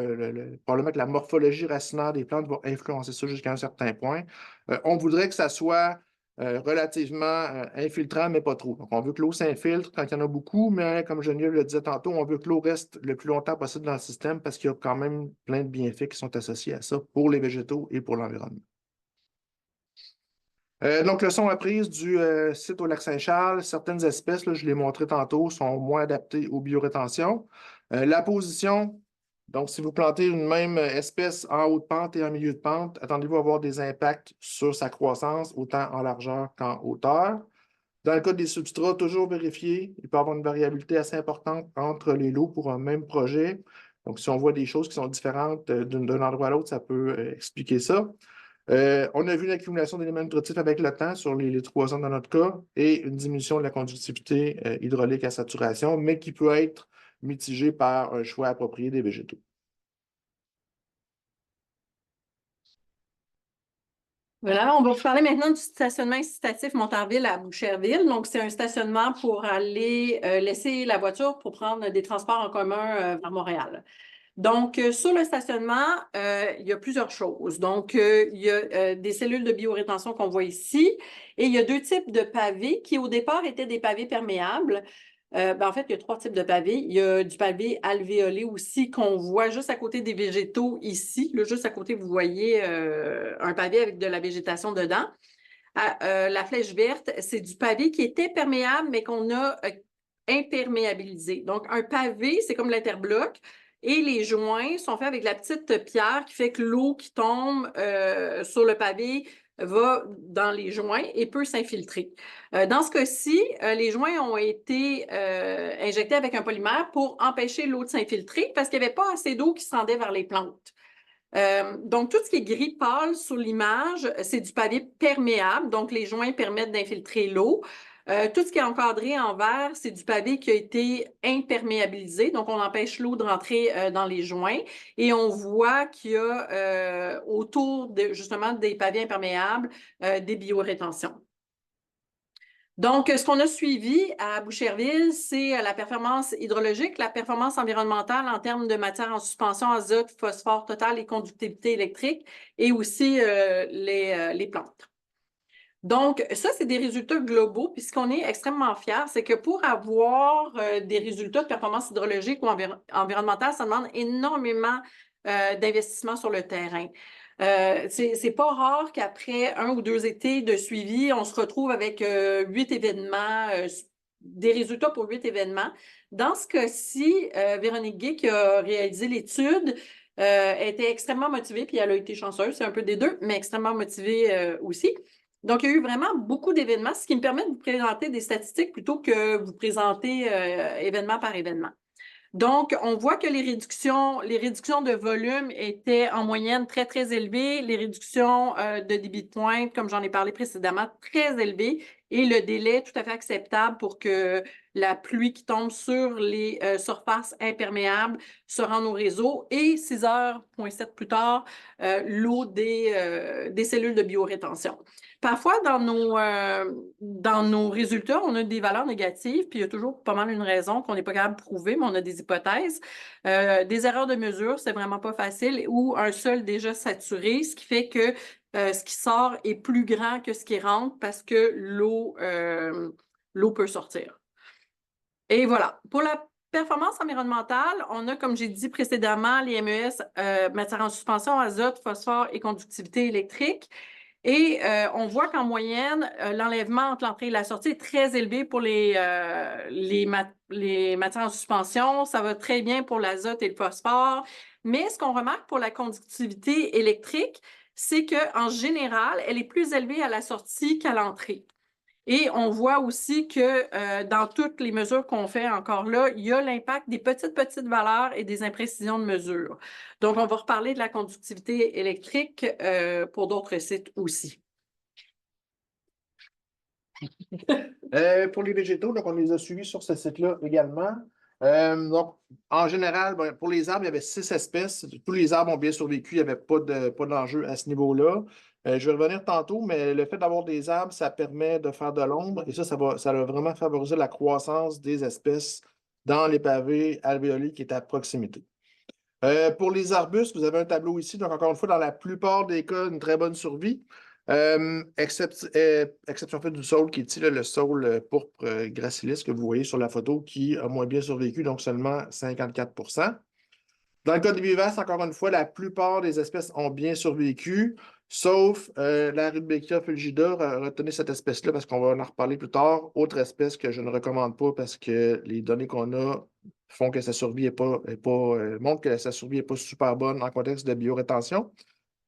probablement que la morphologie racinaire des plantes va influencer ça jusqu'à un certain point. On voudrait que ça soit relativement infiltrant, mais pas trop. Donc, on veut que l'eau s'infiltre quand il y en a beaucoup, mais comme Geneviève le disait tantôt, on veut que l'eau reste le plus longtemps possible dans le système parce qu'il y a quand même plein de bienfaits qui sont associés à ça pour les végétaux et pour l'environnement. Donc, leçon apprise du site au Lac-Saint-Charles. Certaines espèces, là, je l'ai montré tantôt, sont moins adaptées aux biorétentions. La position, donc si vous plantez une même espèce en haute pente et en milieu de pente, attendez-vous à avoir des impacts sur sa croissance, autant en largeur qu'en hauteur. Dans le cas des substrats, toujours vérifier. Il peut y avoir une variabilité assez importante entre les lots pour un même projet. Donc, si on voit des choses qui sont différentes d'un endroit à l'autre, ça peut expliquer ça. On a vu une accumulation d'éléments nutritifs avec le temps sur les 3 ans dans notre cas et une diminution de la conductivité hydraulique à saturation, mais qui peut être mitigée par un choix approprié des végétaux. Voilà, on va vous parler maintenant du stationnement incitatif Montarville à Boucherville. Donc, c'est un stationnement pour aller laisser la voiture pour prendre des transports en commun vers Montréal. Donc, sur le stationnement, il y a plusieurs choses. Donc, il y a des cellules de biorétention qu'on voit ici et il y a deux types de pavés qui, au départ, étaient des pavés perméables. En fait, il y a trois types de pavés. Il y a du pavé alvéolé aussi qu'on voit juste à côté des végétaux ici. Là, juste à côté, vous voyez un pavé avec de la végétation dedans. La flèche verte, c'est du pavé qui était perméable, mais qu'on a imperméabilisé. Donc, un pavé, c'est comme l'interbloc. Et les joints sont faits avec la petite pierre qui fait que l'eau qui tombe sur le pavé va dans les joints et peut s'infiltrer. Dans ce cas-ci, les joints ont été injectés avec un polymère pour empêcher l'eau de s'infiltrer parce qu'il n'y avait pas assez d'eau qui se rendait vers les plantes. Donc, tout ce qui est gris pâle sur l'image, c'est du pavé perméable. Donc, les joints permettent d'infiltrer l'eau. Tout ce qui est encadré en vert, c'est du pavé qui a été imperméabilisé. Donc, on empêche l'eau de rentrer dans les joints. Et on voit qu'il y a autour justement des pavés imperméables des biorétentions. Donc, ce qu'on a suivi à Boucherville, c'est la performance hydrologique, la performance environnementale en termes de matière en suspension, azote, phosphore total et conductivité électrique, et aussi les plantes. Donc, ça, c'est des résultats globaux. Puis, ce qu'on est extrêmement fiers, c'est que pour avoir des résultats de performance hydrologique ou environnementale, ça demande énormément d'investissement sur le terrain. C'est pas rare qu'après un ou deux étés de suivi, on se retrouve avec 8 événements, des résultats pour 8 événements. Dans ce cas-ci, Véronique Guay, qui a réalisé l'étude, était extrêmement motivée, puis elle a été chanceuse, c'est un peu des deux, mais extrêmement motivée aussi. Donc, il y a eu vraiment beaucoup d'événements, ce qui me permet de vous présenter des statistiques plutôt que vous présenter événement par événement. Donc, on voit que les réductions de volume étaient en moyenne très, très élevées. Les réductions de débit de pointe, comme j'en ai parlé précédemment, très élevées. Et le délai tout à fait acceptable pour que la pluie qui tombe sur les surfaces imperméables se rende au réseau. Et 6h07 plus tard, l'eau des cellules de biorétention. Parfois, dans nos résultats, on a des valeurs négatives, puis il y a toujours pas mal une raison qu'on n'est pas capable de prouver, mais on a des hypothèses. Des erreurs de mesure, c'est vraiment pas facile, ou un sol déjà saturé, ce qui fait que ce qui sort est plus grand que ce qui rentre parce que l'eau peut sortir. Et voilà. Pour la performance environnementale, on a, comme j'ai dit précédemment, les MES, matière en suspension, azote, phosphore et conductivité électrique. Et on voit qu'en moyenne, l'enlèvement entre l'entrée et la sortie est très élevé pour les matières en suspension. Ça va très bien pour l'azote et le phosphore. Mais ce qu'on remarque pour la conductivité électrique, c'est qu'en général, elle est plus élevée à la sortie qu'à l'entrée. Et on voit aussi que dans toutes les mesures qu'on fait encore là, il y a l'impact des petites valeurs et des imprécisions de mesure. Donc, on va reparler de la conductivité électrique pour d'autres sites aussi. Pour les végétaux, donc on les a suivis sur ce site-là également. Donc, en général, pour les arbres, il y avait 6 espèces. Tous les arbres ont bien survécu, il n'y avait pas d'enjeu à ce niveau-là. Je vais revenir tantôt, mais le fait d'avoir des arbres, ça permet de faire de l'ombre et ça va vraiment favoriser la croissance des espèces dans les pavés alvéolés qui étaient à proximité. Pour les arbustes, vous avez un tableau ici. Donc, encore une fois, dans la plupart des cas, une très bonne survie. Exception faite du saule qui est ici, là, le saule pourpre gracilis que vous voyez sur la photo qui a moins bien survécu, donc seulement 54%. Dans le cas des vivaces, encore une fois, la plupart des espèces ont bien survécu, sauf la Rudbeckia fulgida. Retenez cette espèce-là parce qu'on va en reparler plus tard. Autre espèce que je ne recommande pas parce que les données qu'on a font que sa survie montrent que sa survie n'est pas super bonne en contexte de biorétention.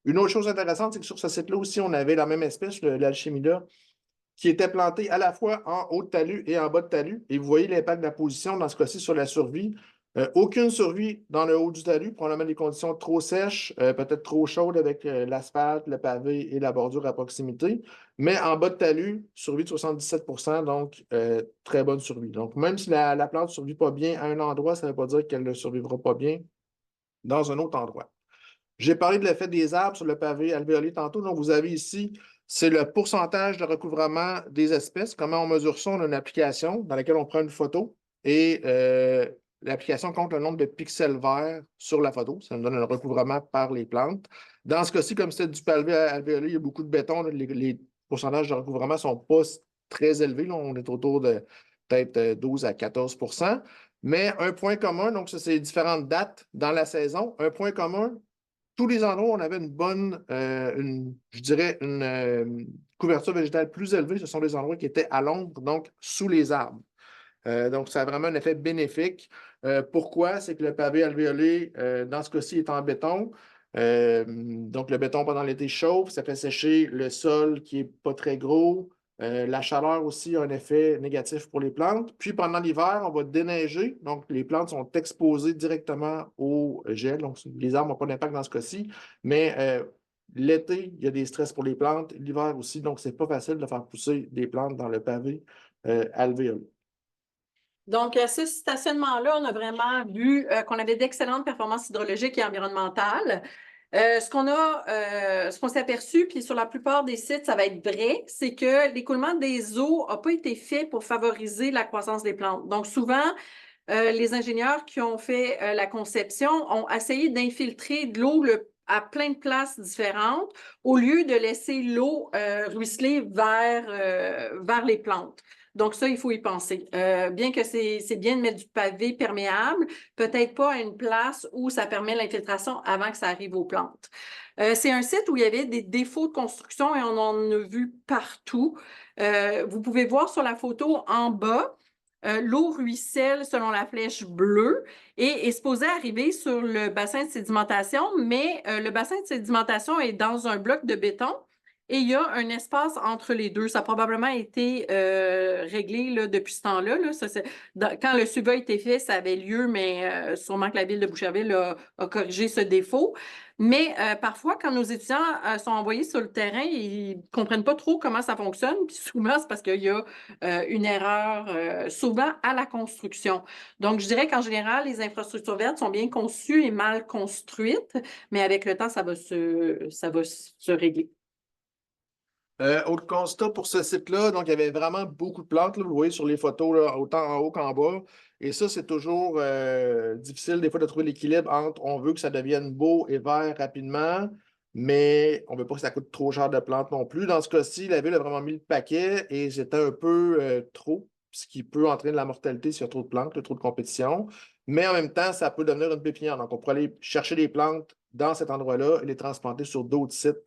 Une autre chose intéressante, c'est que sur ce site-là aussi, on avait la même espèce, l'alchimida, qui était plantée à la fois en haut de talus et en bas de talus. Et vous voyez l'impact de la position dans ce cas-ci sur la survie. Aucune survie dans le haut du talus, probablement des conditions trop sèches, peut-être trop chaudes avec l'asphalte, le pavé et la bordure à proximité. Mais en bas de talus, survie de 77%, donc très bonne survie. Donc, même si la plante ne survit pas bien à un endroit, ça ne veut pas dire qu'elle ne survivra pas bien dans un autre endroit. J'ai parlé de l'effet des arbres sur le pavé alvéolé tantôt. Donc, vous avez ici, c'est le pourcentage de recouvrement des espèces. Comment on mesure ça? On a une application dans laquelle on prend une photo et l'application compte le nombre de pixels verts sur la photo. Ça nous donne un recouvrement par les plantes. Dans ce cas-ci, comme c'est du pavé alvéolé, il y a beaucoup de béton. Les pourcentages de recouvrement ne sont pas très élevés. Là. On est autour de peut-être 12 à 14 %. Mais un point commun, donc ça, c'est différentes dates dans la saison. Un point commun, tous les endroits où on avait une bonne, je dirais, une couverture végétale plus élevée, ce sont des endroits qui étaient à l'ombre, donc sous les arbres. Donc, ça a vraiment un effet bénéfique. Pourquoi? C'est que le pavé alvéolé, dans ce cas-ci, est en béton. Donc, le béton pendant l'été chauffe, ça fait sécher le sol qui n'est pas très gros. La chaleur aussi a un effet négatif pour les plantes. Puis pendant l'hiver, on va déneiger. Donc, les plantes sont exposées directement au gel. Donc, les arbres n'ont pas d'impact dans ce cas-ci. Mais l'été, il y a des stress pour les plantes. L'hiver aussi. Donc, c'est pas facile de faire pousser des plantes dans le pavé alvéolé. Donc, à ce stationnement-là, on a vraiment vu qu'on avait d'excellentes performances hydrologiques et environnementales. Ce qu'on s'est aperçu, puis sur la plupart des sites, ça va être vrai, c'est que l'écoulement des eaux n'a pas été fait pour favoriser la croissance des plantes. Donc, souvent, les ingénieurs qui ont fait la conception ont essayé d'infiltrer de l'eau à plein de places différentes au lieu de laisser l'eau ruisseler vers les plantes. Donc ça, il faut y penser. Bien que c'est bien de mettre du pavé perméable, peut-être pas à une place où ça permet l'infiltration avant que ça arrive aux plantes. C'est un site où il y avait des défauts de construction et on en a vu partout. Vous pouvez voir sur la photo en bas, l'eau ruisselle selon la flèche bleue et est supposée arriver sur le bassin de sédimentation, mais le bassin de sédimentation est dans un bloc de béton et il y a un espace entre les deux. Ça a probablement été réglé là, depuis ce temps-là. Là. Quand le suivi a été fait, ça avait lieu, mais sûrement que la ville de Boucherville a corrigé ce défaut. Mais parfois, quand nos étudiants sont envoyés sur le terrain, ils ne comprennent pas trop comment ça fonctionne. Puis souvent, c'est parce qu'il y a une erreur souvent à la construction. Donc, je dirais qu'en général, les infrastructures vertes sont bien conçues et mal construites, mais avec le temps, ça va se régler. Autre constat pour ce site-là, donc il y avait vraiment beaucoup de plantes, là, vous voyez sur les photos, là, autant en haut qu'en bas. Et ça, c'est toujours difficile des fois de trouver l'équilibre entre on veut que ça devienne beau et vert rapidement, mais on ne veut pas que ça coûte trop cher de plantes non plus. Dans ce cas-ci, la ville a vraiment mis le paquet et c'était un peu trop, ce qui peut entraîner de la mortalité s'il y a trop de plantes, trop de compétition. Mais en même temps, ça peut devenir une pépinière. Donc, on pourrait aller chercher des plantes dans cet endroit-là et les transplanter sur d'autres sites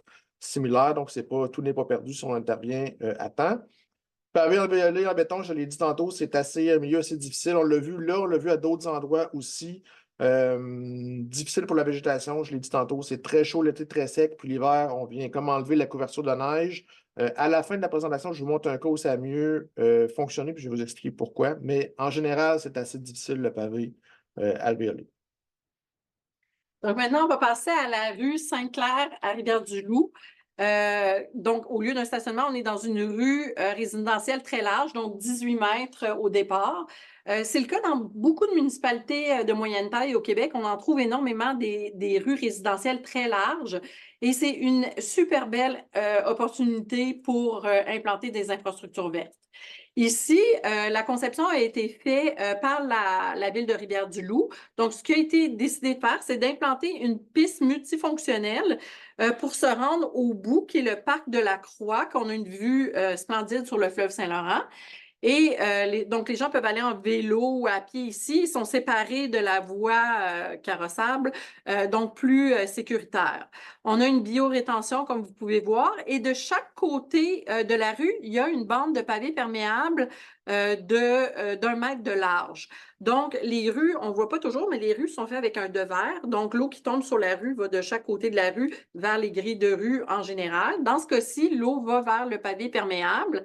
similaire, donc tout n'est pas perdu si on intervient à temps. Pavé alvéolé en béton, je l'ai dit tantôt, c'est un milieu assez difficile. On l'a vu là, on l'a vu à d'autres endroits aussi. Difficile pour la végétation, je l'ai dit tantôt, c'est très chaud l'été, très sec, puis l'hiver, on vient comme enlever la couverture de neige. À la fin de la présentation, je vous montre un cas où ça a mieux fonctionné, puis je vais vous expliquer pourquoi. Mais en général, c'est assez difficile le pavé alvéolé. Donc maintenant, on va passer à la rue Sainte-Claire à Rivière-du-Loup. Donc, au lieu d'un stationnement, on est dans une rue résidentielle très large, donc 18 mètres au départ. C'est le cas dans beaucoup de municipalités de moyenne taille au Québec. On en trouve énormément des rues résidentielles très larges et c'est une super belle opportunité pour implanter des infrastructures vertes. Ici, la conception a été faite par la ville de Rivière-du-Loup. Donc, ce qui a été décidé de faire, c'est d'implanter une piste multifonctionnelle pour se rendre au bout, qui est le parc de la Croix, qu'on a une vue splendide sur le fleuve Saint-Laurent. Et donc, les gens peuvent aller en vélo ou à pied ici. Ils sont séparés de la voie carrossable, donc plus sécuritaire. On a une biorétention, comme vous pouvez voir. Et de chaque côté de la rue, il y a une bande de pavés perméables d'1 mètre de large. Donc, les rues, on ne voit pas toujours, mais les rues sont faites avec un devaire. Donc, l'eau qui tombe sur la rue va de chaque côté de la rue vers les grilles de rue en général. Dans ce cas-ci, l'eau va vers le pavé perméable.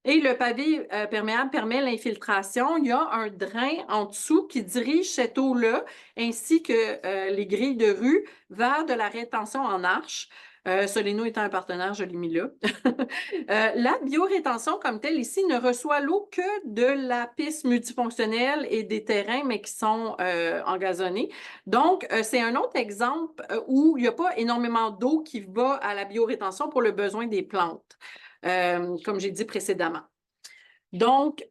Et le pavé perméable permet l'infiltration. Il y a un drain en dessous qui dirige cette eau-là, ainsi que les grilles de rue, vers de la rétention en arche. Soleno étant un partenaire, je l'ai mis là. La biorétention comme telle ici ne reçoit l'eau que de la piste multifonctionnelle et des terrains, mais qui sont engazonnés. Donc, c'est un autre exemple où il n'y a pas énormément d'eau qui va à la biorétention pour le besoin des plantes, comme j'ai dit précédemment. Donc,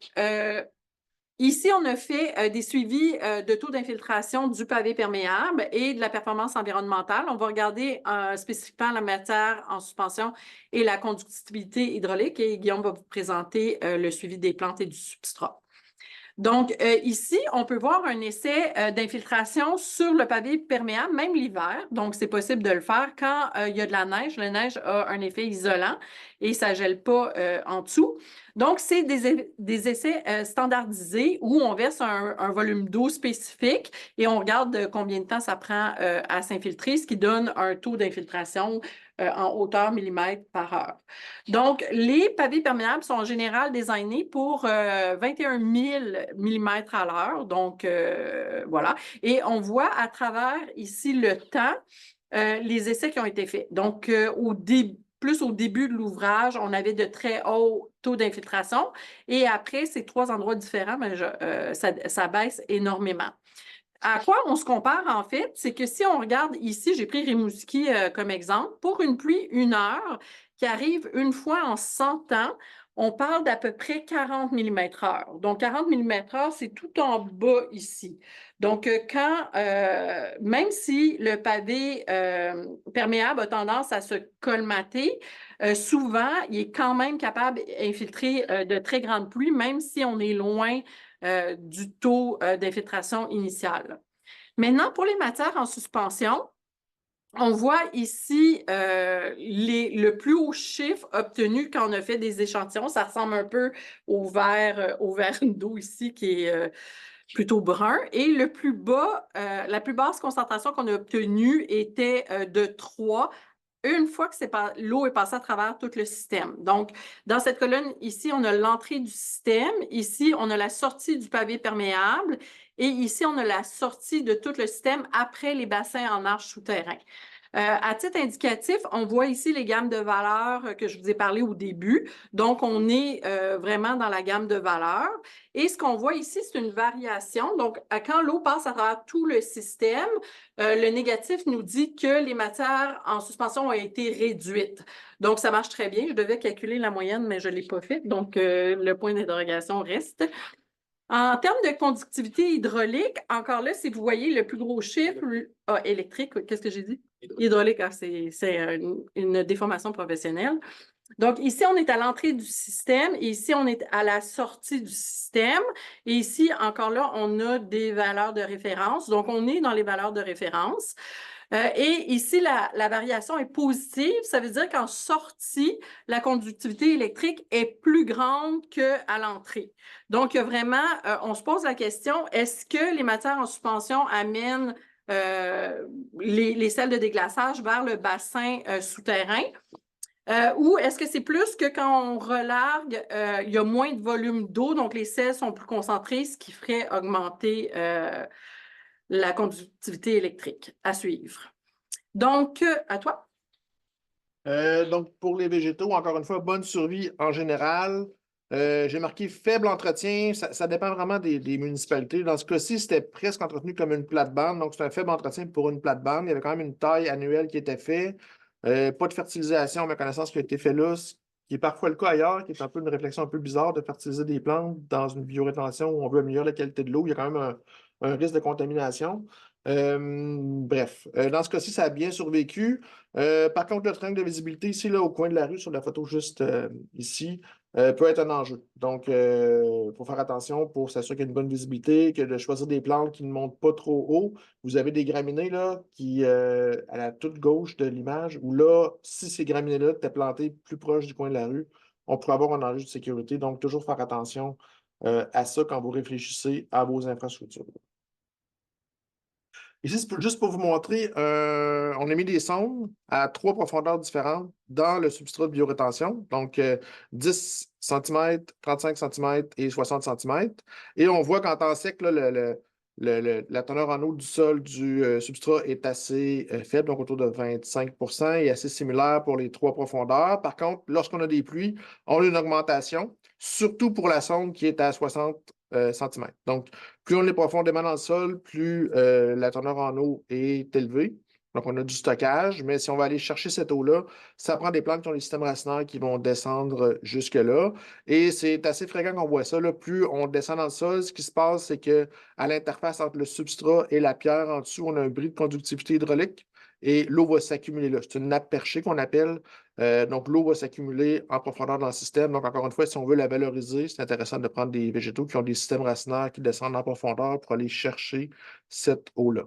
ici, on a fait des suivis de taux d'infiltration du pavé perméable et de la performance environnementale. On va regarder spécifiquement la matière en suspension et la conductivité hydraulique. Et Guillaume va vous présenter le suivi des plantes et du substrat. Donc, ici, on peut voir un essai d'infiltration sur le pavé perméable, même l'hiver. Donc, c'est possible de le faire quand il y a de la neige. La neige a un effet isolant et ça ne gèle pas en dessous. Donc, c'est des essais standardisés où on verse un volume d'eau spécifique et on regarde combien de temps ça prend à s'infiltrer, ce qui donne un taux d'infiltration en hauteur millimètre par heure. Donc, les pavés perméables sont en général designés pour 21 000 millimètres à l'heure. Donc, voilà. Et on voit à travers ici le temps les essais qui ont été faits. Donc, plus au début de l'ouvrage, on avait de très hauts taux d'infiltration. Et après, ces 3 endroits différents, mais ça baisse énormément. À quoi on se compare, en fait? C'est que si on regarde ici, j'ai pris Rimouski comme exemple, pour une pluie 1 heure qui arrive une fois en 100 ans, on parle d'à peu près 40 mm/h. Donc, 40 mm/h, c'est tout en bas ici. Donc, même si le pavé perméable a tendance à se colmater, souvent, il est quand même capable d'infiltrer de très grandes pluies, même si on est loin du taux d'infiltration initial. Maintenant, pour les matières en suspension, on voit ici le plus haut chiffre obtenu quand on a fait des échantillons. Ça ressemble un peu au verre d'eau ici qui est plutôt brun. Et le plus bas, la plus basse concentration qu'on a obtenue était de 3 une fois que l'eau est passée à travers tout le système. Donc, dans cette colonne ici, on a l'entrée du système. Ici, on a la sortie du pavé perméable. Et ici, on a la sortie de tout le système après les bassins en arche souterrain. À titre indicatif, on voit ici les gammes de valeurs que je vous ai parlé au début. Donc, on est vraiment dans la gamme de valeurs. Et ce qu'on voit ici, c'est une variation. Donc, quand l'eau passe à travers tout le système, le négatif nous dit que les matières en suspension ont été réduites. Donc, ça marche très bien. Je devais calculer la moyenne, mais je ne l'ai pas fait. Donc, le point d'interrogation reste. En termes de conductivité hydraulique, encore là, si vous voyez le plus gros chiffre électrique, qu'est-ce que j'ai dit? Hydraulique, c'est une déformation professionnelle. Donc, ici, on est à l'entrée du système et ici, on est à la sortie du système. Et ici, encore là, on a des valeurs de référence. Donc, on est dans les valeurs de référence. Et ici, la variation est positive. Ça veut dire qu'en sortie, la conductivité électrique est plus grande qu'à l'entrée. Donc, il y a vraiment, on se pose la question, est-ce que les matières en suspension amènent les sels de déglaçage vers le bassin souterrain? Ou est-ce que c'est plus que quand on relargue, il y a moins de volume d'eau, donc les sels sont plus concentrés, ce qui ferait augmenter la conductivité électrique à suivre. Donc, à toi. Donc, pour les végétaux, encore une fois, bonne survie en général. J'ai marqué faible entretien. Ça dépend vraiment des municipalités. Dans ce cas-ci, c'était presque entretenu comme une plate-bande. Donc, c'est un faible entretien pour une plate-bande. Il y avait quand même une taille annuelle qui était faite. Pas de fertilisation, à ma connaissance, qui a été fait là, ce qui est parfois le cas ailleurs, qui est un peu une réflexion un peu bizarre de fertiliser des plantes dans une biorétention où on veut améliorer la qualité de l'eau. Il y a quand même un risque de contamination. Bref, dans ce cas-ci, ça a bien survécu. Par contre, le triangle de visibilité ici, là, au coin de la rue, sur la photo juste ici, peut être un enjeu. Donc, il faut faire attention pour s'assurer qu'il y a une bonne visibilité, que de choisir des plantes qui ne montent pas trop haut. Vous avez des graminées là, qui, à la toute gauche de l'image, où là, si ces graminées-là étaient plantées plus proche du coin de la rue, on pourrait avoir un enjeu de sécurité. Donc, toujours faire attention à ça quand vous réfléchissez à vos infrastructures. Ici, juste pour vous montrer, on a mis des sondes à 3 profondeurs différentes dans le substrat de biorétention, donc 10 cm, 35 cm et 60 cm. Et on voit qu'en temps sec, là, la teneur en eau du sol du substrat est assez faible, donc autour de 25 et assez similaire pour les trois profondeurs. Par contre, lorsqu'on a des pluies, on a une augmentation, surtout pour la sonde qui est à 60 cm. Donc, plus on est profondément dans le sol, plus la teneur en eau est élevée. Donc, on a du stockage, mais si on va aller chercher cette eau-là, ça prend des plantes qui ont des systèmes racinaires qui vont descendre jusque-là. Et c'est assez fréquent qu'on voit ça. Là. Plus on descend dans le sol, ce qui se passe, c'est que à l'interface entre le substrat et la pierre en dessous, on a un bris de conductivité hydraulique et l'eau va s'accumuler là. C'est une nappe perchée qu'on appelle. Donc, l'eau va s'accumuler en profondeur dans le système. Donc, encore une fois, si on veut la valoriser, c'est intéressant de prendre des végétaux qui ont des systèmes racinaires qui descendent en profondeur pour aller chercher cette eau-là.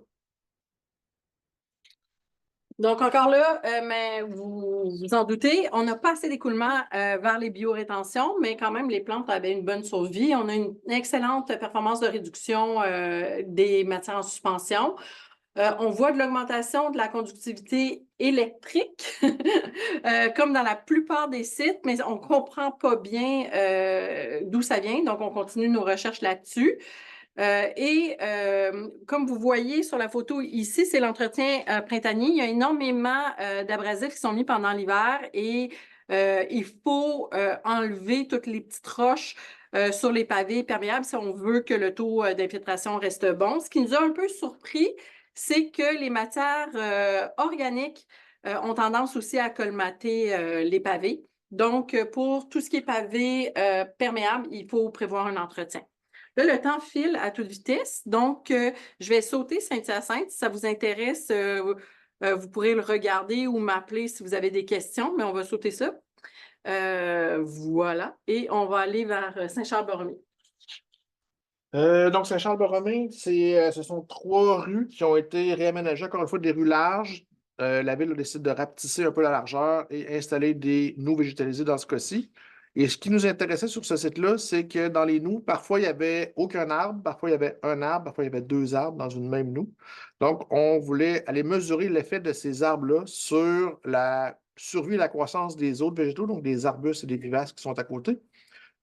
Donc, encore là, mais vous vous en doutez, on n'a pas assez d'écoulement vers les biorétentions, mais quand même, les plantes avaient une bonne survie. On a une excellente performance de réduction des matières en suspension. On voit de l'augmentation de la conductivité électrique, comme dans la plupart des sites, mais on ne comprend pas bien d'où ça vient, donc on continue nos recherches là-dessus. Comme vous voyez sur la photo ici, c'est l'entretien printanier. Il y a énormément d'abrasifs qui sont mis pendant l'hiver et il faut enlever toutes les petites roches sur les pavés perméables si on veut que le taux d'infiltration reste bon. Ce qui nous a un peu surpris, c'est que les matières organiques ont tendance aussi à colmater les pavés. Donc, pour tout ce qui est pavé perméable, il faut prévoir un entretien. Là, le temps file à toute vitesse, donc je vais sauter Saint-Hyacinthe. Si ça vous intéresse, vous pourrez le regarder ou m'appeler si vous avez des questions, mais on va sauter ça. Voilà, et on va aller vers Saint-Charles-Borromée. Donc, Saint-Charles-Borromée, ce sont 3 rues qui ont été réaménagées, encore une fois, des rues larges. La ville a décidé de rapetisser un peu la largeur et installer des noues végétalisés dans ce cas-ci. Et ce qui nous intéressait sur ce site-là, c'est que dans les noues, parfois, il n'y avait aucun arbre, parfois, il y avait un arbre, parfois, il y avait 2 arbres dans une même noue. Donc, on voulait aller mesurer l'effet de ces arbres-là sur la survie et la croissance des autres végétaux, donc des arbustes et des vivaces qui sont à côté.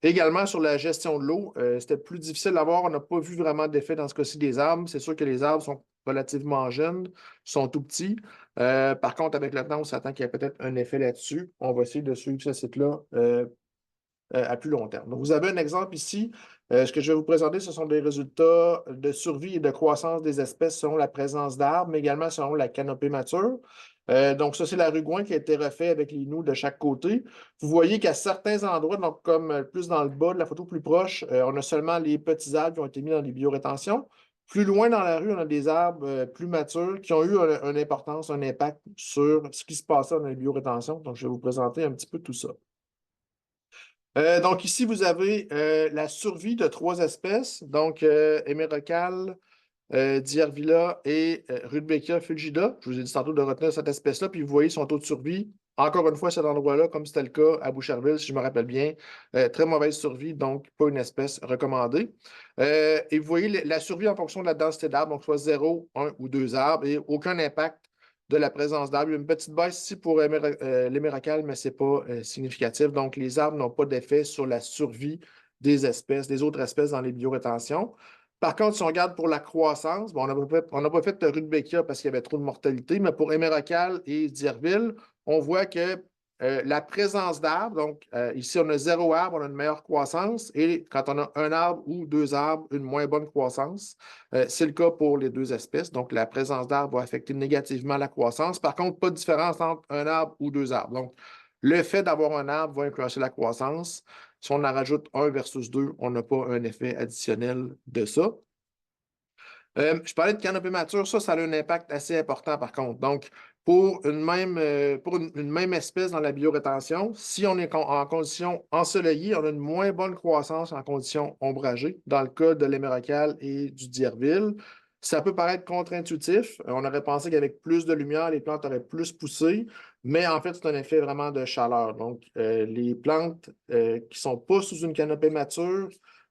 Également, sur la gestion de l'eau, c'était plus difficile à voir. On n'a pas vu vraiment d'effet dans ce cas-ci des arbres. C'est sûr que les arbres sont relativement jeunes, sont tout petits. Par contre, avec le temps, on s'attend qu'il y ait peut-être un effet là-dessus. On va essayer de suivre ce site-là à plus long terme. Donc, vous avez un exemple ici. Ce que je vais vous présenter, ce sont des résultats de survie et de croissance des espèces selon la présence d'arbres, mais également selon la canopée mature. Donc, ça, c'est la rue Gouin qui a été refait avec les noues de chaque côté. Vous voyez qu'à certains endroits, donc comme plus dans le bas de la photo plus proche, on a seulement les petits arbres qui ont été mis dans les biorétentions. Plus loin dans la rue, on a des arbres plus matures qui ont eu une importance, un impact sur ce qui se passait dans les biorétentions. Donc, je vais vous présenter un petit peu tout ça. Donc, ici, vous avez la survie de 3 espèces, donc Hémérocale, Diervilla et Rudbeckia fulgida. Je vous ai dit tantôt de retenir cette espèce-là, puis vous voyez son taux de survie. Encore une fois, cet endroit-là, comme c'était le cas à Boucherville, si je me rappelle bien, très mauvaise survie, donc pas une espèce recommandée. Et vous voyez la survie en fonction de la densité d'arbres, donc soit 0, 1 ou 2 arbres, et aucun impact de la présence d'arbres. Il y a une petite baisse ici pour l'hémérocale, mais ce n'est pas significatif. Donc, les arbres n'ont pas d'effet sur la survie des espèces, des autres espèces dans les biorétentions. Par contre, si on regarde pour la croissance, bon, on n'a pas fait de Rudbeckia parce qu'il y avait trop de mortalité, mais pour Hémérocale et Dierville, on voit que la présence d'arbres, donc ici on a 0 arbre, on a une meilleure croissance, et quand on a 1 arbre ou 2 arbres, une moins bonne croissance. C'est le cas pour les 2 espèces, donc la présence d'arbres va affecter négativement la croissance. Par contre, pas de différence entre 1 arbre ou 2 arbres. Donc, le fait d'avoir un arbre va influencer la croissance. Si on en rajoute 1 versus 2, on n'a pas un effet additionnel de ça. Je parlais de canopée mature, ça a un impact assez important par contre. Donc, pour une même espèce dans la biorétention, si on est en conditions ensoleillées, on a une moins bonne croissance en conditions ombragées, dans le cas de l'Hémérocale et du Dierville. Ça peut paraître contre-intuitif. On aurait pensé qu'avec plus de lumière, les plantes auraient plus poussé, mais en fait, c'est un effet vraiment de chaleur. Donc, les plantes qui ne sont pas sous une canopée mature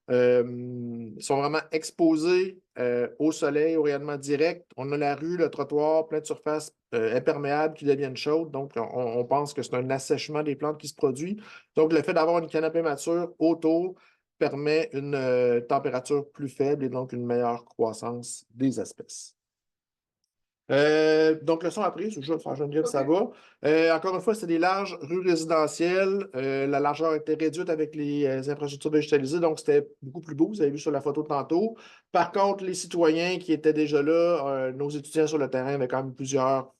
sont vraiment exposés au soleil, au rayonnement direct. On a la rue, le trottoir, plein de surfaces imperméables qui deviennent chaudes. Donc, on pense que c'est un assèchement des plantes qui se produit. Donc, le fait d'avoir une canopée mature autour permet une température plus faible et donc une meilleure croissance des espèces. Donc, leçon apprise, je vais le faire Geneviève, ça va. Encore une fois, c'est des larges rues résidentielles. La largeur était réduite avec les infrastructures végétalisées, donc c'était beaucoup plus beau, vous avez vu sur la photo tantôt. Par contre, les citoyens qui étaient déjà là, nos étudiants sur le terrain avaient quand même plusieurs,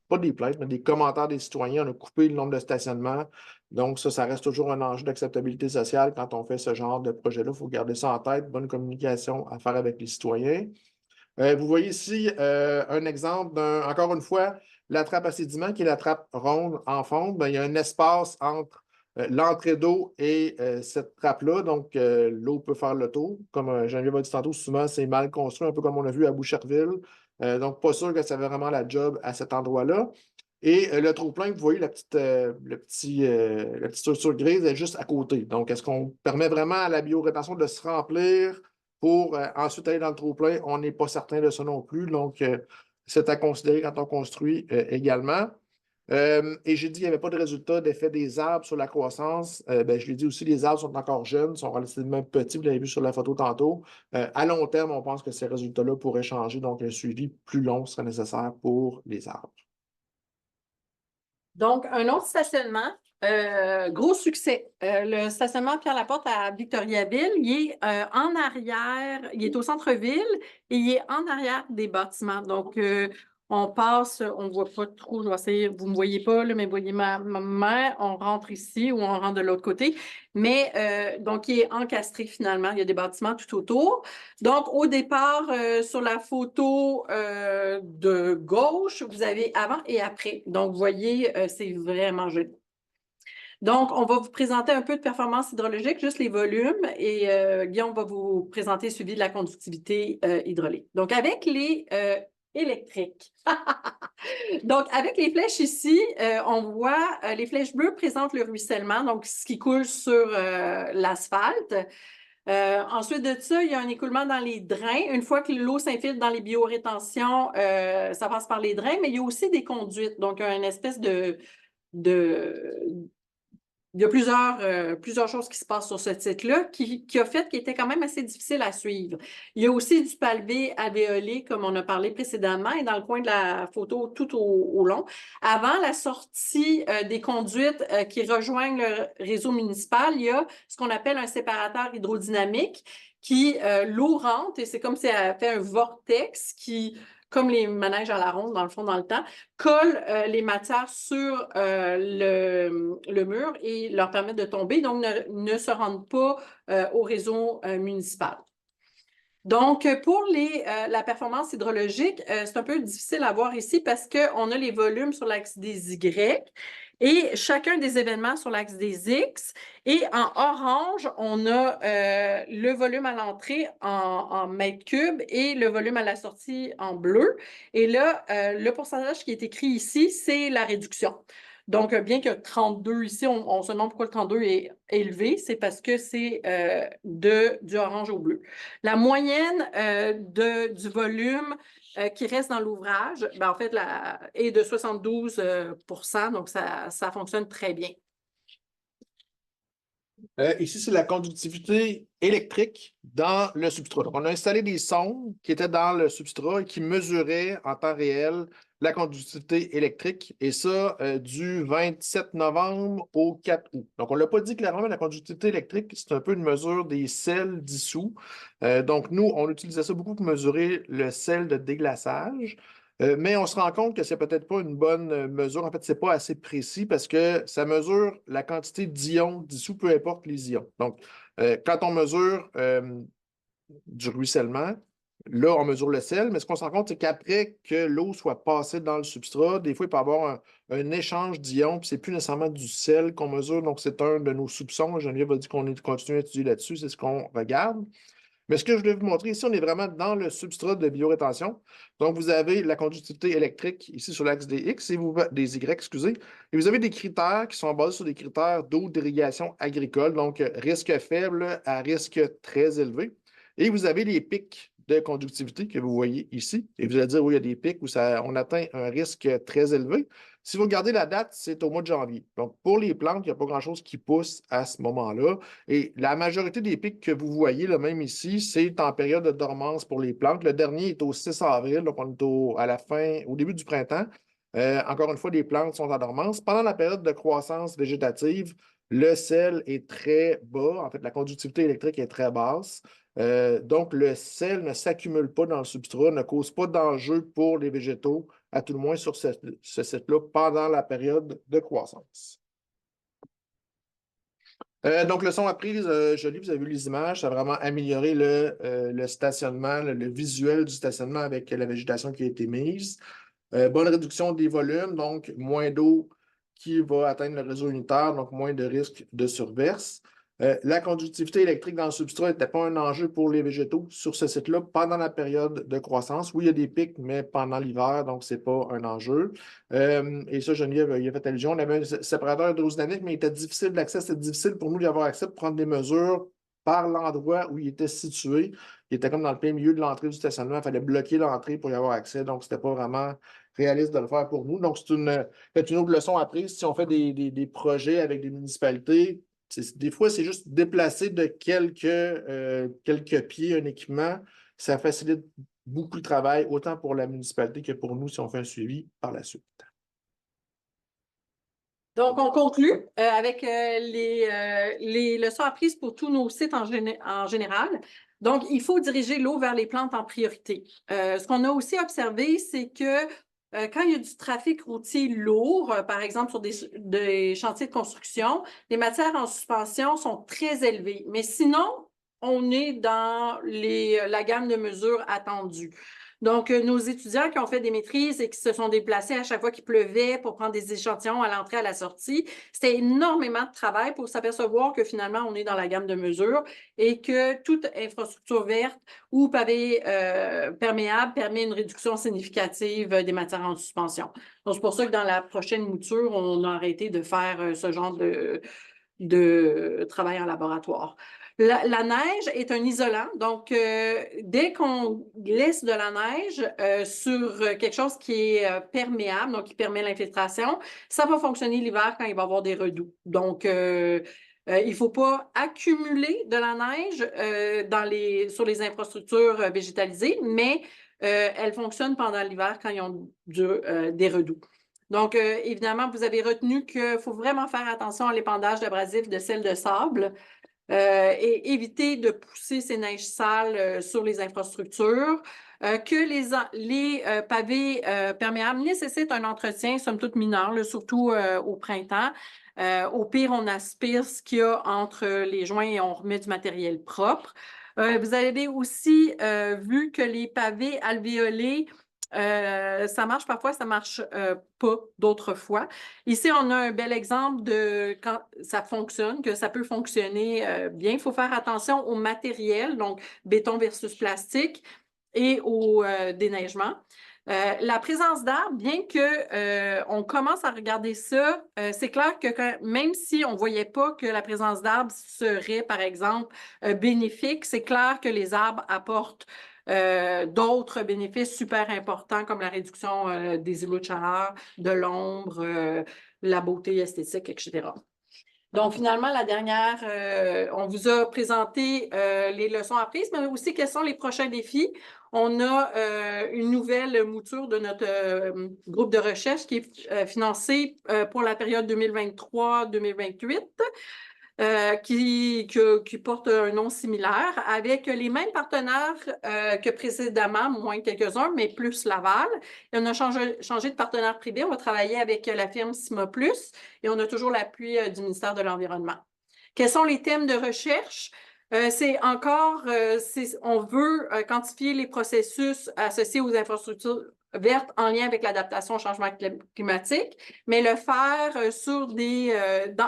pas des plaintes, mais des commentaires des citoyens. On a coupé le nombre de stationnements. Donc, ça reste toujours un enjeu d'acceptabilité sociale quand on fait ce genre de projet-là. Il faut garder ça en tête, bonne communication à faire avec les citoyens. Vous voyez ici un exemple encore une fois, la trappe à sédiments, qui est la trappe ronde en fonte. Ben, il y a un espace entre l'entrée d'eau et cette trappe-là. Donc, l'eau peut faire le tour. Comme Geneviève a dit tantôt, souvent, c'est mal construit, un peu comme on a vu à Boucherville. Donc, pas sûr que ça fait vraiment la job à cet endroit-là. Et le trop-plein, vous voyez la petite structure grise est juste à côté. Donc, est-ce qu'on permet vraiment à la biorétention de se remplir pour ensuite aller dans le trop-plein? On n'est pas certain de ça non plus. Donc, c'est à considérer quand on construit également. Et j'ai dit qu'il n'y avait pas de résultat d'effet des arbres sur la croissance. Ben, je l'ai dit aussi, les arbres sont encore jeunes, sont relativement petits, vous l'avez vu sur la photo tantôt. À long terme, on pense que ces résultats-là pourraient changer, donc un suivi plus long serait nécessaire pour les arbres. Donc, un autre stationnement, gros succès. Le stationnement Pierre-Laporte à Victoriaville, il est en arrière, il est au centre-ville et il est en arrière des bâtiments. Donc, on passe, on ne voit pas trop, je vais essayer, vous ne me voyez pas, là, mais vous voyez ma main, on rentre ici ou on rentre de l'autre côté. Mais donc, il est encastré finalement, il y a des bâtiments tout autour. Donc, au départ, sur la photo de gauche, vous avez avant et après. Donc, vous voyez, c'est vraiment joli. Donc, on va vous présenter un peu de performance hydrologique, juste les volumes, et Guillaume va vous présenter le suivi de la conductivité hydraulique. Donc, avec les électriques. Donc, avec les flèches ici, on voit les flèches bleues présentent le ruissellement, donc ce qui coule sur l'asphalte. Ensuite de ça, il y a un écoulement dans les drains. Une fois que l'eau s'infiltre dans les biorétentions, ça passe par les drains, mais il y a aussi des conduites. Donc, une espèce il y a plusieurs choses qui se passent sur ce titre-là qui a fait qu'il était quand même assez difficile à suivre. Il y a aussi du palvé alvéolé, comme on a parlé précédemment, et dans le coin de la photo tout au long. Avant la sortie des conduites qui rejoignent le réseau municipal, il y a ce qu'on appelle un séparateur hydrodynamique qui, l'eau rentre, et c'est comme si elle fait un vortex qui, comme les manèges à la ronde, dans le fond, dans le temps, colle les matières sur le mur et leur permettent de tomber, donc ne se rendent pas au réseau municipal. Donc, pour la performance hydrologique, c'est un peu difficile à voir ici parce qu'on a les volumes sur l'axe des Y et chacun des événements sur l'axe des X. Et en orange, on a le volume à l'entrée en mètres cubes et le volume à la sortie en bleu. Et là, le pourcentage qui est écrit ici, c'est la réduction. Donc, bien que 32 ici, on se demande pourquoi le 32 est élevé, c'est parce que c'est du orange au bleu. La moyenne du volume qui reste dans l'ouvrage, ben, en fait, est de 72 %, donc ça fonctionne très bien. Ici, c'est la conductivité électrique dans le substrat. Donc, on a installé des sondes qui étaient dans le substrat et qui mesuraient en temps réel la conductivité électrique, et ça du 27 novembre au 4 août. Donc, on ne l'a pas dit clairement, mais la conductivité électrique, c'est un peu une mesure des sels dissous. Donc, nous, on utilisait ça beaucoup pour mesurer le sel de déglaçage. Mais on se rend compte que c'est peut-être pas une bonne mesure. En fait, c'est pas assez précis parce que ça mesure la quantité d'ions dissous, peu importe les ions. Donc, quand on mesure du ruissellement, là, on mesure le sel, mais ce qu'on se rend compte, c'est qu'après que l'eau soit passée dans le substrat, des fois, il peut y avoir un échange d'ions, puis c'est plus nécessairement du sel qu'on mesure. Donc, c'est un de nos soupçons. Geneviève a dit qu'on continue à étudier là-dessus, c'est ce qu'on regarde. Mais ce que je voulais vous montrer ici, on est vraiment dans le substrat de biorétention. Donc, vous avez la conductivité électrique ici sur l'axe des X et des Y, excusez. Et vous avez des critères qui sont basés sur des critères d'eau d'irrigation agricole, donc risque faible à risque très élevé. Et vous avez les pics de conductivité que vous voyez ici. Et vous allez dire, oui, il y a des pics où on atteint un risque très élevé. Si vous regardez la date, c'est au mois de janvier. Donc, pour les plantes, il n'y a pas grand-chose qui pousse à ce moment-là. Et la majorité des pics que vous voyez, là, même ici, c'est en période de dormance pour les plantes. Le dernier est au 6 avril, donc on est à la fin, au début du printemps. Encore une fois, les plantes sont en dormance. Pendant la période de croissance végétative, le sel est très bas. En fait, la conductivité électrique est très basse. Donc, le sel ne s'accumule pas dans le substrat, ne cause pas d'enjeu pour les végétaux, à tout le moins sur ce site-là, pendant la période de croissance. Donc, leçon apprise, jolie, vous avez vu les images, ça a vraiment amélioré le stationnement, le visuel du stationnement avec la végétation qui a été mise. Bonne réduction des volumes, donc moins d'eau qui va atteindre le réseau unitaire, donc moins de risque de surverse. La conductivité électrique dans le substrat n'était pas un enjeu pour les végétaux sur ce site-là pendant la période de croissance. Oui, il y a des pics, mais pendant l'hiver, donc ce n'est pas un enjeu. Et ça, Geneviève y a fait allusion. On avait un séparateur hydrodynamique, mais il était difficile d'accès. C'était difficile pour nous d'y avoir accès pour prendre des mesures par l'endroit où il était situé. Il était comme dans le plein milieu de l'entrée du stationnement. Il fallait bloquer l'entrée pour y avoir accès. Donc, ce n'était pas vraiment réaliste de le faire pour nous. Donc, c'est une autre leçon apprise. Si on fait des projets avec des municipalités, des fois, c'est juste déplacer de quelques pieds un équipement. Ça facilite beaucoup le travail, autant pour la municipalité que pour nous si on fait un suivi par la suite. Donc, on conclut avec les leçons apprises pour tous nos sites en général. Donc, il faut diriger l'eau vers les plantes en priorité. Ce qu'on a aussi observé, c'est que quand il y a du trafic routier lourd, par exemple sur des chantiers de construction, les matières en suspension sont très élevées. Mais sinon, on est dans la gamme de mesures attendues. Donc, nos étudiants qui ont fait des maîtrises et qui se sont déplacés à chaque fois qu'il pleuvait pour prendre des échantillons à l'entrée, à la sortie, c'était énormément de travail pour s'apercevoir que finalement, on est dans la gamme de mesures et que toute infrastructure verte ou pavé perméable permet une réduction significative des matières en suspension. Donc, c'est pour ça que dans la prochaine mouture, on a arrêté de faire ce genre de travail en laboratoire. La neige est un isolant, donc dès qu'on glisse de la neige sur quelque chose qui est perméable, donc qui permet l'infiltration, ça va fonctionner l'hiver quand il va y avoir des redoux. Donc, il ne faut pas accumuler de la neige sur les infrastructures végétalisées, mais elles fonctionnent pendant l'hiver quand ils ont des redoux. Donc, évidemment, vous avez retenu qu'il faut vraiment faire attention à l'épandage d'abrasifs de sel de sable. Et éviter de pousser ces neiges sales sur les infrastructures, que les pavés perméables nécessitent un entretien, somme toute mineur, là, surtout au printemps. Au pire, on aspire ce qu'il y a entre les joints et on remet du matériel propre. Vous avez aussi vu que les pavés alvéolés, ça marche parfois, ça ne marche pas d'autres fois. Ici, on a un bel exemple de quand ça fonctionne, que ça peut fonctionner bien. Il faut faire attention au matériel, donc béton versus plastique, et au déneigement. La présence d'arbres, bien qu'on commence à regarder ça, c'est clair que même si on ne voyait pas que la présence d'arbres serait, par exemple, bénéfique, c'est clair que les arbres apportent d'autres bénéfices super importants comme la réduction des îlots de chaleur, de l'ombre, la beauté esthétique, etc. Donc, finalement, la dernière, on vous a présenté les leçons apprises, mais aussi quels sont les prochains défis. On a une nouvelle mouture de notre groupe de recherche qui est financé pour la période 2023-2028. Qui porte un nom similaire, avec les mêmes partenaires que précédemment, moins quelques-uns, mais plus Laval. Et on a changé de partenaire privé. On va travailler avec la firme Cima+, et on a toujours l'appui du ministère de l'Environnement. Quels sont les thèmes de recherche? On veut quantifier les processus associés aux infrastructures vertes en lien avec l'adaptation au changement climatique, mais le faire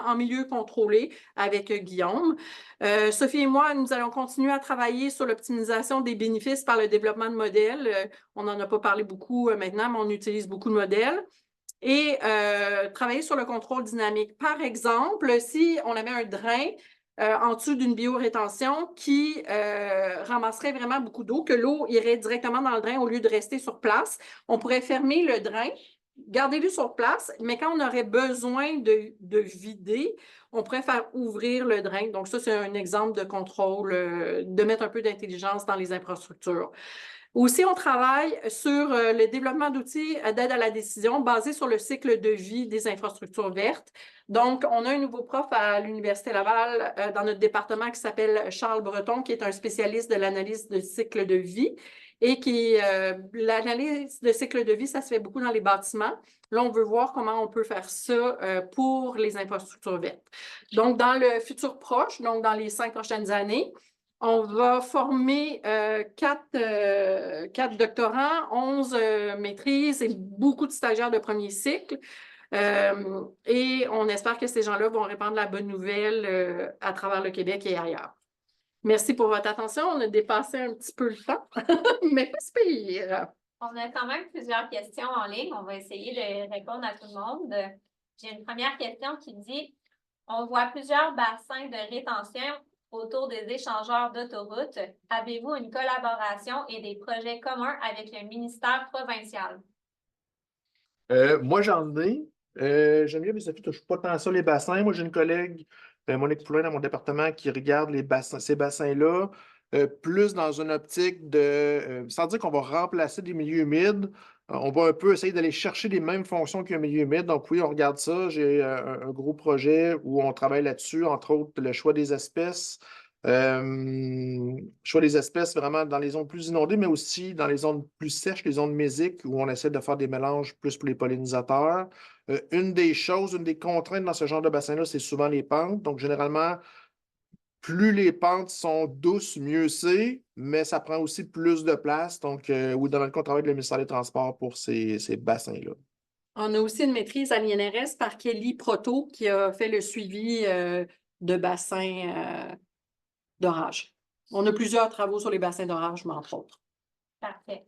en milieu contrôlé avec Guillaume. Sophie et moi, nous allons continuer à travailler sur l'optimisation des bénéfices par le développement de modèles. On n'en a pas parlé beaucoup maintenant, mais on utilise beaucoup de modèles. Et travailler sur le contrôle dynamique. Par exemple, si on avait un drain en dessous d'une biorétention qui ramasserait vraiment beaucoup d'eau, que l'eau irait directement dans le drain au lieu de rester sur place. On pourrait fermer le drain gardez-le sur place, mais quand on aurait besoin de vider, on pourrait faire ouvrir le drain. Donc, ça, c'est un exemple de contrôle, de mettre un peu d'intelligence dans les infrastructures. Aussi, on travaille sur le développement d'outils d'aide à la décision basés sur le cycle de vie des infrastructures vertes. Donc, on a un nouveau prof à l'Université Laval dans notre département qui s'appelle Charles Breton, qui est un spécialiste de l'analyse de cycle de vie et l'analyse de cycle de vie, ça se fait beaucoup dans les bâtiments. Là, on veut voir comment on peut faire ça pour les infrastructures vertes. Donc, dans le futur proche, donc dans les 5 prochaines années, on va former 4 doctorants, 11 maîtrises et beaucoup de stagiaires de premier cycle. Et on espère que ces gens-là vont répandre la bonne nouvelle à travers le Québec et ailleurs. Merci pour votre attention. On a dépassé un petit peu le temps, mais pas si pire. On a quand même plusieurs questions en ligne. On va essayer de répondre à tout le monde. J'ai une première question qui dit « On voit plusieurs bassins de rétention autour des échangeurs d'autoroutes. Avez-vous une collaboration et des projets communs avec le ministère provincial? » Moi, j'en ai. J'aime bien, mais ça ne touche pas tant ça les bassins. Moi, j'ai une collègue, Monique Poulin, dans mon département, qui regarde ces bassins-là, plus dans une optique sans dire qu'on va remplacer des milieux humides, on va un peu essayer d'aller chercher les mêmes fonctions qu'un milieu humide. Donc oui, on regarde ça. J'ai un gros projet où on travaille là-dessus, entre autres le choix des espèces. Choix des espèces vraiment dans les zones plus inondées, mais aussi dans les zones plus sèches, les zones mésiques, où on essaie de faire des mélanges plus pour les pollinisateurs. Une des contraintes dans ce genre de bassin-là, c'est souvent les pentes. Donc, généralement, plus les pentes sont douces, mieux c'est, mais ça prend aussi plus de place. Donc, oui, dans le cas, on travaille avec le ministère des Transports pour ces bassins-là. On a aussi une maîtrise à l'INRS par Kelly Proto qui a fait le suivi de bassins d'orage. On a plusieurs travaux sur les bassins d'orage, mais entre autres. Parfait.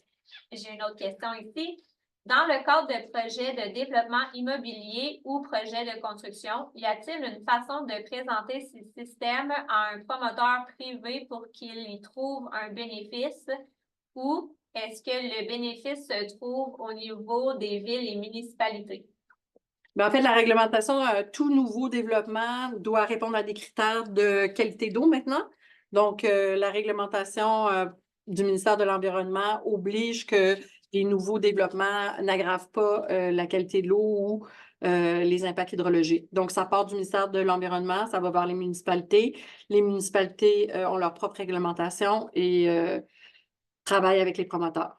J'ai une autre question ici. Dans le cadre de projets de développement immobilier ou projets de construction, y a-t-il une façon de présenter ces systèmes à un promoteur privé pour qu'il y trouve un bénéfice ou est-ce que le bénéfice se trouve au niveau des villes et municipalités? Bien, en fait, la réglementation, tout nouveau développement doit répondre à des critères de qualité d'eau maintenant. Donc, la réglementation du ministère de l'Environnement oblige que les nouveaux développements n'aggravent pas la qualité de l'eau ou les impacts hydrologiques. Donc, ça part du ministère de l'Environnement, ça va vers les municipalités. Les municipalités ont leur propre réglementation et travaillent avec les promoteurs.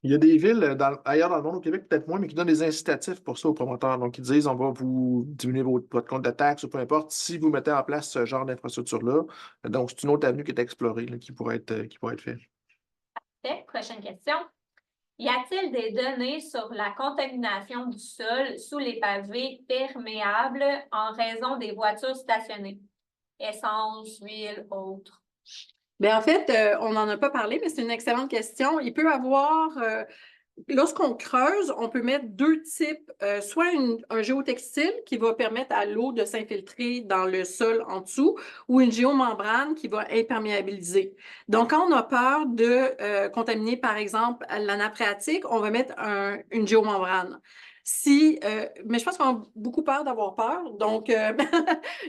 Il y a des villes ailleurs dans le monde, au Québec peut-être moins, mais qui donnent des incitatifs pour ça aux promoteurs. Donc, ils disent on va vous diminuer votre compte de taxes ou peu importe si vous mettez en place ce genre d'infrastructure-là. Donc, c'est une autre avenue qui est explorée, là, qui pourrait être faite. Parfait. Prochaine question. Y a-t-il des données sur la contamination du sol sous les pavés perméables en raison des voitures stationnées? Essence, huile, autres. Bien, en fait, on n'en a pas parlé, mais c'est une excellente question. Il peut avoir, lorsqu'on creuse, on peut mettre 2 types, soit un géotextile qui va permettre à l'eau de s'infiltrer dans le sol en dessous ou une géomembrane qui va imperméabiliser. Donc, quand on a peur de contaminer, par exemple, la nappe phréatique, on va mettre une géomembrane. Mais je pense qu'on a beaucoup peur d'avoir peur. Donc,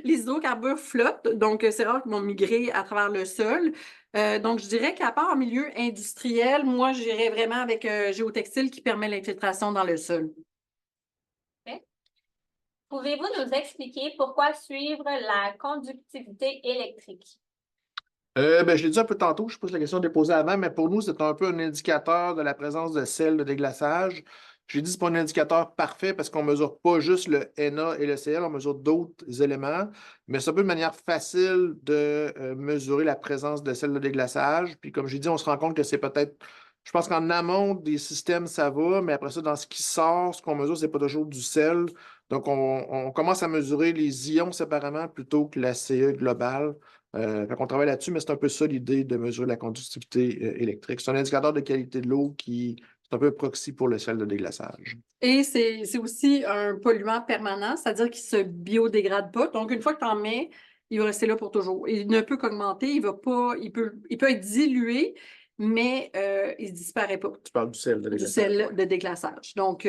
les hydrocarbures flottent. Donc, c'est rare qu'ils vont migrer à travers le sol. Donc, je dirais qu'à part en milieu industriel, moi, j'irais vraiment avec géotextile qui permet l'infiltration dans le sol. Okay. Pouvez-vous nous expliquer pourquoi suivre la conductivité électrique? Je l'ai dit un peu tantôt, je pose la question déposée avant, mais pour nous, c'est un peu un indicateur de la présence de sel de déglaçage. J'ai dit que ce n'est pas un indicateur parfait parce qu'on ne mesure pas juste le Na et le Cl, on mesure d'autres éléments, mais c'est un peu une manière facile de mesurer la présence de sel de déglaçage. Puis comme j'ai dit, on se rend compte que c'est peut-être, je pense qu'en amont des systèmes, ça va, mais après ça, dans ce qui sort, ce qu'on mesure, ce n'est pas toujours du sel. Donc, on commence à mesurer les ions séparément plutôt que la CE globale. Fait qu'on travaille là-dessus, mais c'est un peu ça l'idée de mesurer la conductivité électrique. C'est un indicateur de qualité de l'eau qui est un peu proxy pour le sel de déglaçage. Et c'est aussi un polluant permanent, c'est-à-dire qu'il ne se biodégrade pas. Donc, une fois que tu en mets, il va rester là pour toujours. Il ne peut qu'augmenter, il peut être dilué, mais il ne disparaît pas. Tu parles du sel de Du déglaçage. sel de déglaçage. Donc,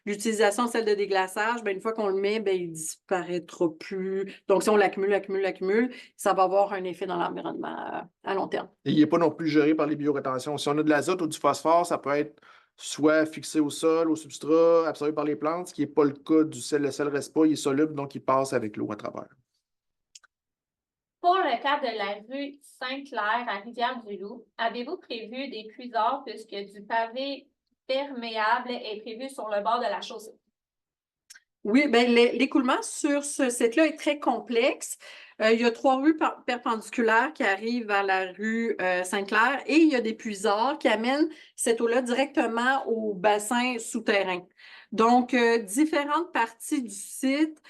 l'utilisation de sel de déglaçage, une fois qu'on le met, il ne disparaîtra plus. Donc, si on l'accumule, ça va avoir un effet dans l'environnement à long terme. Et il n'est pas non plus géré par les biorétentions. Si on a de l'azote ou du phosphore, ça peut être soit fixé au sol, au substrat, absorbé par les plantes, ce qui n'est pas le cas du sel. Le sel ne reste pas, il est soluble, donc il passe avec l'eau à travers. Pour le cas de la rue Sainte-Claire à Rivière-du-Loup, avez-vous prévu des puisards puisque du pavé perméable est prévu sur le bord de la chaussée? Oui, l'écoulement sur ce site-là est très complexe. Il y a 3 rues perpendiculaires qui arrivent vers la rue Sainte-Claire et il y a des puisards qui amènent cette eau-là directement au bassin souterrain. Donc, différentes parties du site,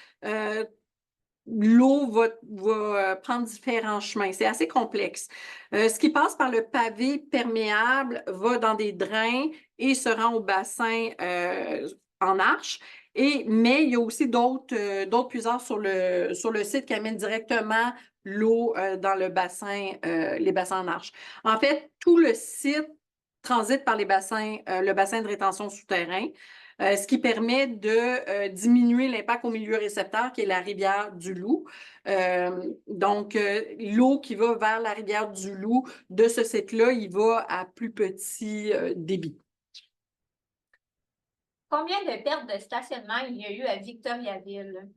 l'eau va prendre différents chemins. C'est assez complexe. Ce qui passe par le pavé perméable va dans des drains et se rend au bassin en arche. Mais il y a aussi d'autres puisards sur le site qui amènent directement l'eau dans le bassin, les bassins en arche. En fait, tout le site transite par le bassin de rétention souterrain. Ce qui permet de diminuer l'impact au milieu récepteur, qui est la rivière du Loup. Donc, l'eau qui va vers la rivière du Loup de ce site-là, il va à plus petit débit. Combien de pertes de stationnement il y a eu à Victoriaville?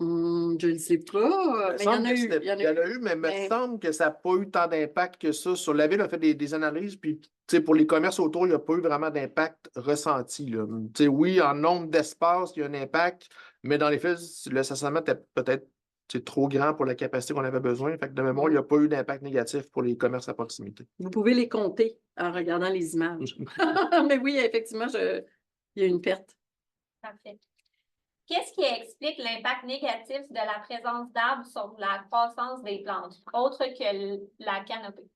Je ne sais pas, mais il y en a eu. Il y en a eu, mais il me semble que ça n'a pas eu tant d'impact que ça. Sur la ville, on a fait des analyses, puis pour les commerces autour, il n'y a pas eu vraiment d'impact ressenti. Là. Oui, en nombre d'espace, il y a un impact, mais dans les faits, le stationnement était peut-être trop grand pour la capacité qu'on avait besoin. Fait que de mémoire, il n'y a pas eu d'impact négatif pour les commerces à proximité. Vous pouvez les compter en regardant les images. Mais oui, effectivement, il y a une perte. Parfait. Qu'est-ce qui explique l'impact négatif de la présence d'arbres sur la croissance des plantes, autre que la canopée?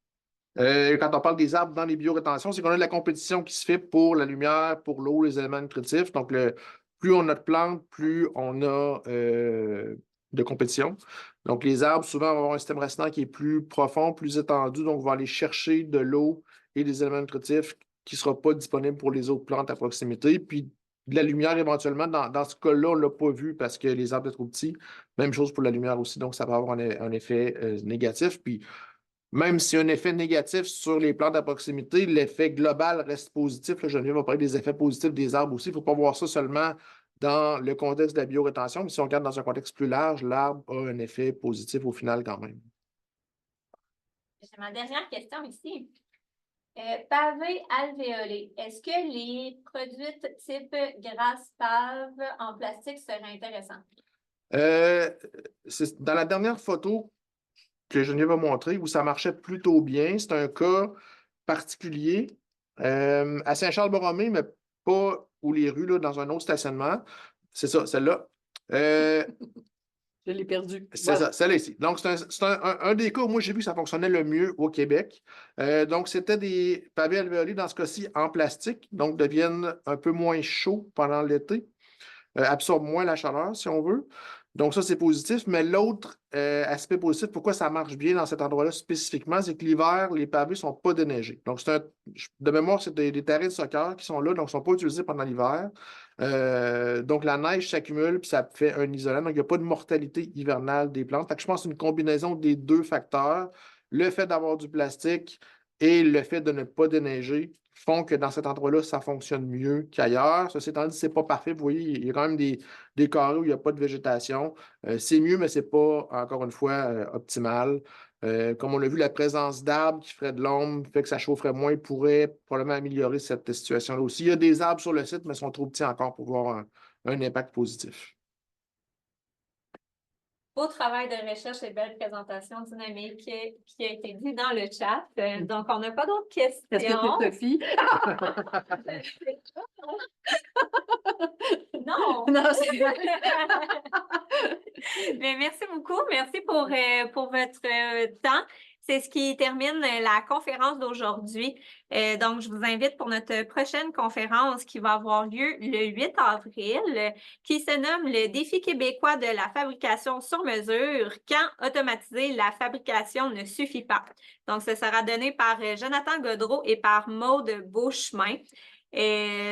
Quand on parle des arbres dans les biorétentions, c'est qu'on a de la compétition qui se fait pour la lumière, pour l'eau, les éléments nutritifs. Donc, plus on a de plantes, plus on a de compétition. Donc, les arbres, souvent, vont avoir un système racinaire qui est plus profond, plus étendu. Donc, vont aller chercher de l'eau et des éléments nutritifs qui ne seront pas disponibles pour les autres plantes à proximité. Puis, de la lumière, éventuellement, dans ce cas-là, on ne l'a pas vu parce que les arbres sont trop petits. Même chose pour la lumière aussi. Donc, ça va avoir un effet négatif. Puis, même s'il y a un effet négatif sur les plantes à proximité, l'effet global reste positif. Là, Geneviève va parler des effets positifs des arbres aussi. Il ne faut pas voir ça seulement dans le contexte de la biorétention, mais si on regarde dans un contexte plus large, l'arbre a un effet positif au final quand même. C'est ma dernière question ici. Pavé alvéolé, est-ce que les produits type grasse pave en plastique seraient intéressants? Dans la dernière photo que Geneviève a montrée, où ça marchait plutôt bien, c'est un cas particulier à Saint-Charles-Borromée, mais pas où les rues, là, dans un autre stationnement. C'est ça, celle-là. Je l'ai perdu. C'est ça, celle-là ici. Donc, c'est un des cas où moi, j'ai vu que ça fonctionnait le mieux au Québec. Donc, c'était des pavés alvéolés, dans ce cas-ci, en plastique, donc deviennent un peu moins chauds pendant l'été, absorbent moins la chaleur, si on veut. Donc, ça, c'est positif. Mais l'autre aspect positif, pourquoi ça marche bien dans cet endroit-là spécifiquement, c'est que l'hiver, les pavés ne sont pas déneigés. Donc, de mémoire, c'est des terrains de soccer qui sont là, donc ils ne sont pas utilisés pendant l'hiver. Donc, la neige s'accumule, puis ça fait un isolant. Donc, il n'y a pas de mortalité hivernale des plantes. Fait que je pense que c'est une combinaison des deux facteurs. Le fait d'avoir du plastique et le fait de ne pas déneiger font que dans cet endroit-là, ça fonctionne mieux qu'ailleurs. Ceci étant dit, ce n'est pas parfait. Vous voyez, il y a quand même des carrés où il n'y a pas de végétation. C'est mieux, mais ce n'est pas, encore une fois, optimal. Comme on l'a vu, la présence d'arbres qui ferait de l'ombre fait que ça chaufferait moins, pourrait probablement améliorer cette situation-là aussi. Il y a des arbres sur le site, mais ils sont trop petits encore pour avoir un impact positif. Beau travail de recherche et belle présentation dynamique qui a été dit dans le chat. Donc, on n'a pas d'autres questions. Est-ce que c'est Sophie? Non! Non, c'est Mais merci beaucoup. Merci pour votre temps. c'est ce qui termine la conférence d'aujourd'hui. Donc, je vous invite pour notre prochaine conférence qui va avoir lieu le 8 avril, qui se nomme le défi québécois de la fabrication sur mesure, quand automatiser la fabrication ne suffit pas. Donc, ce sera donné par Jonathan Godreau et par Maude Beauchemin.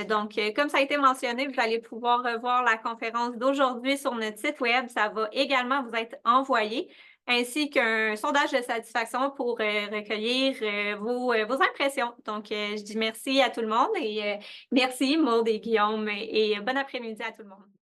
Donc, comme ça a été mentionné, vous allez pouvoir revoir la conférence d'aujourd'hui sur notre site web. Ça va également vous être envoyé, ainsi qu'un sondage de satisfaction pour recueillir vos impressions. Donc, je dis merci à tout le monde et merci Maude et Guillaume et bon après-midi à tout le monde.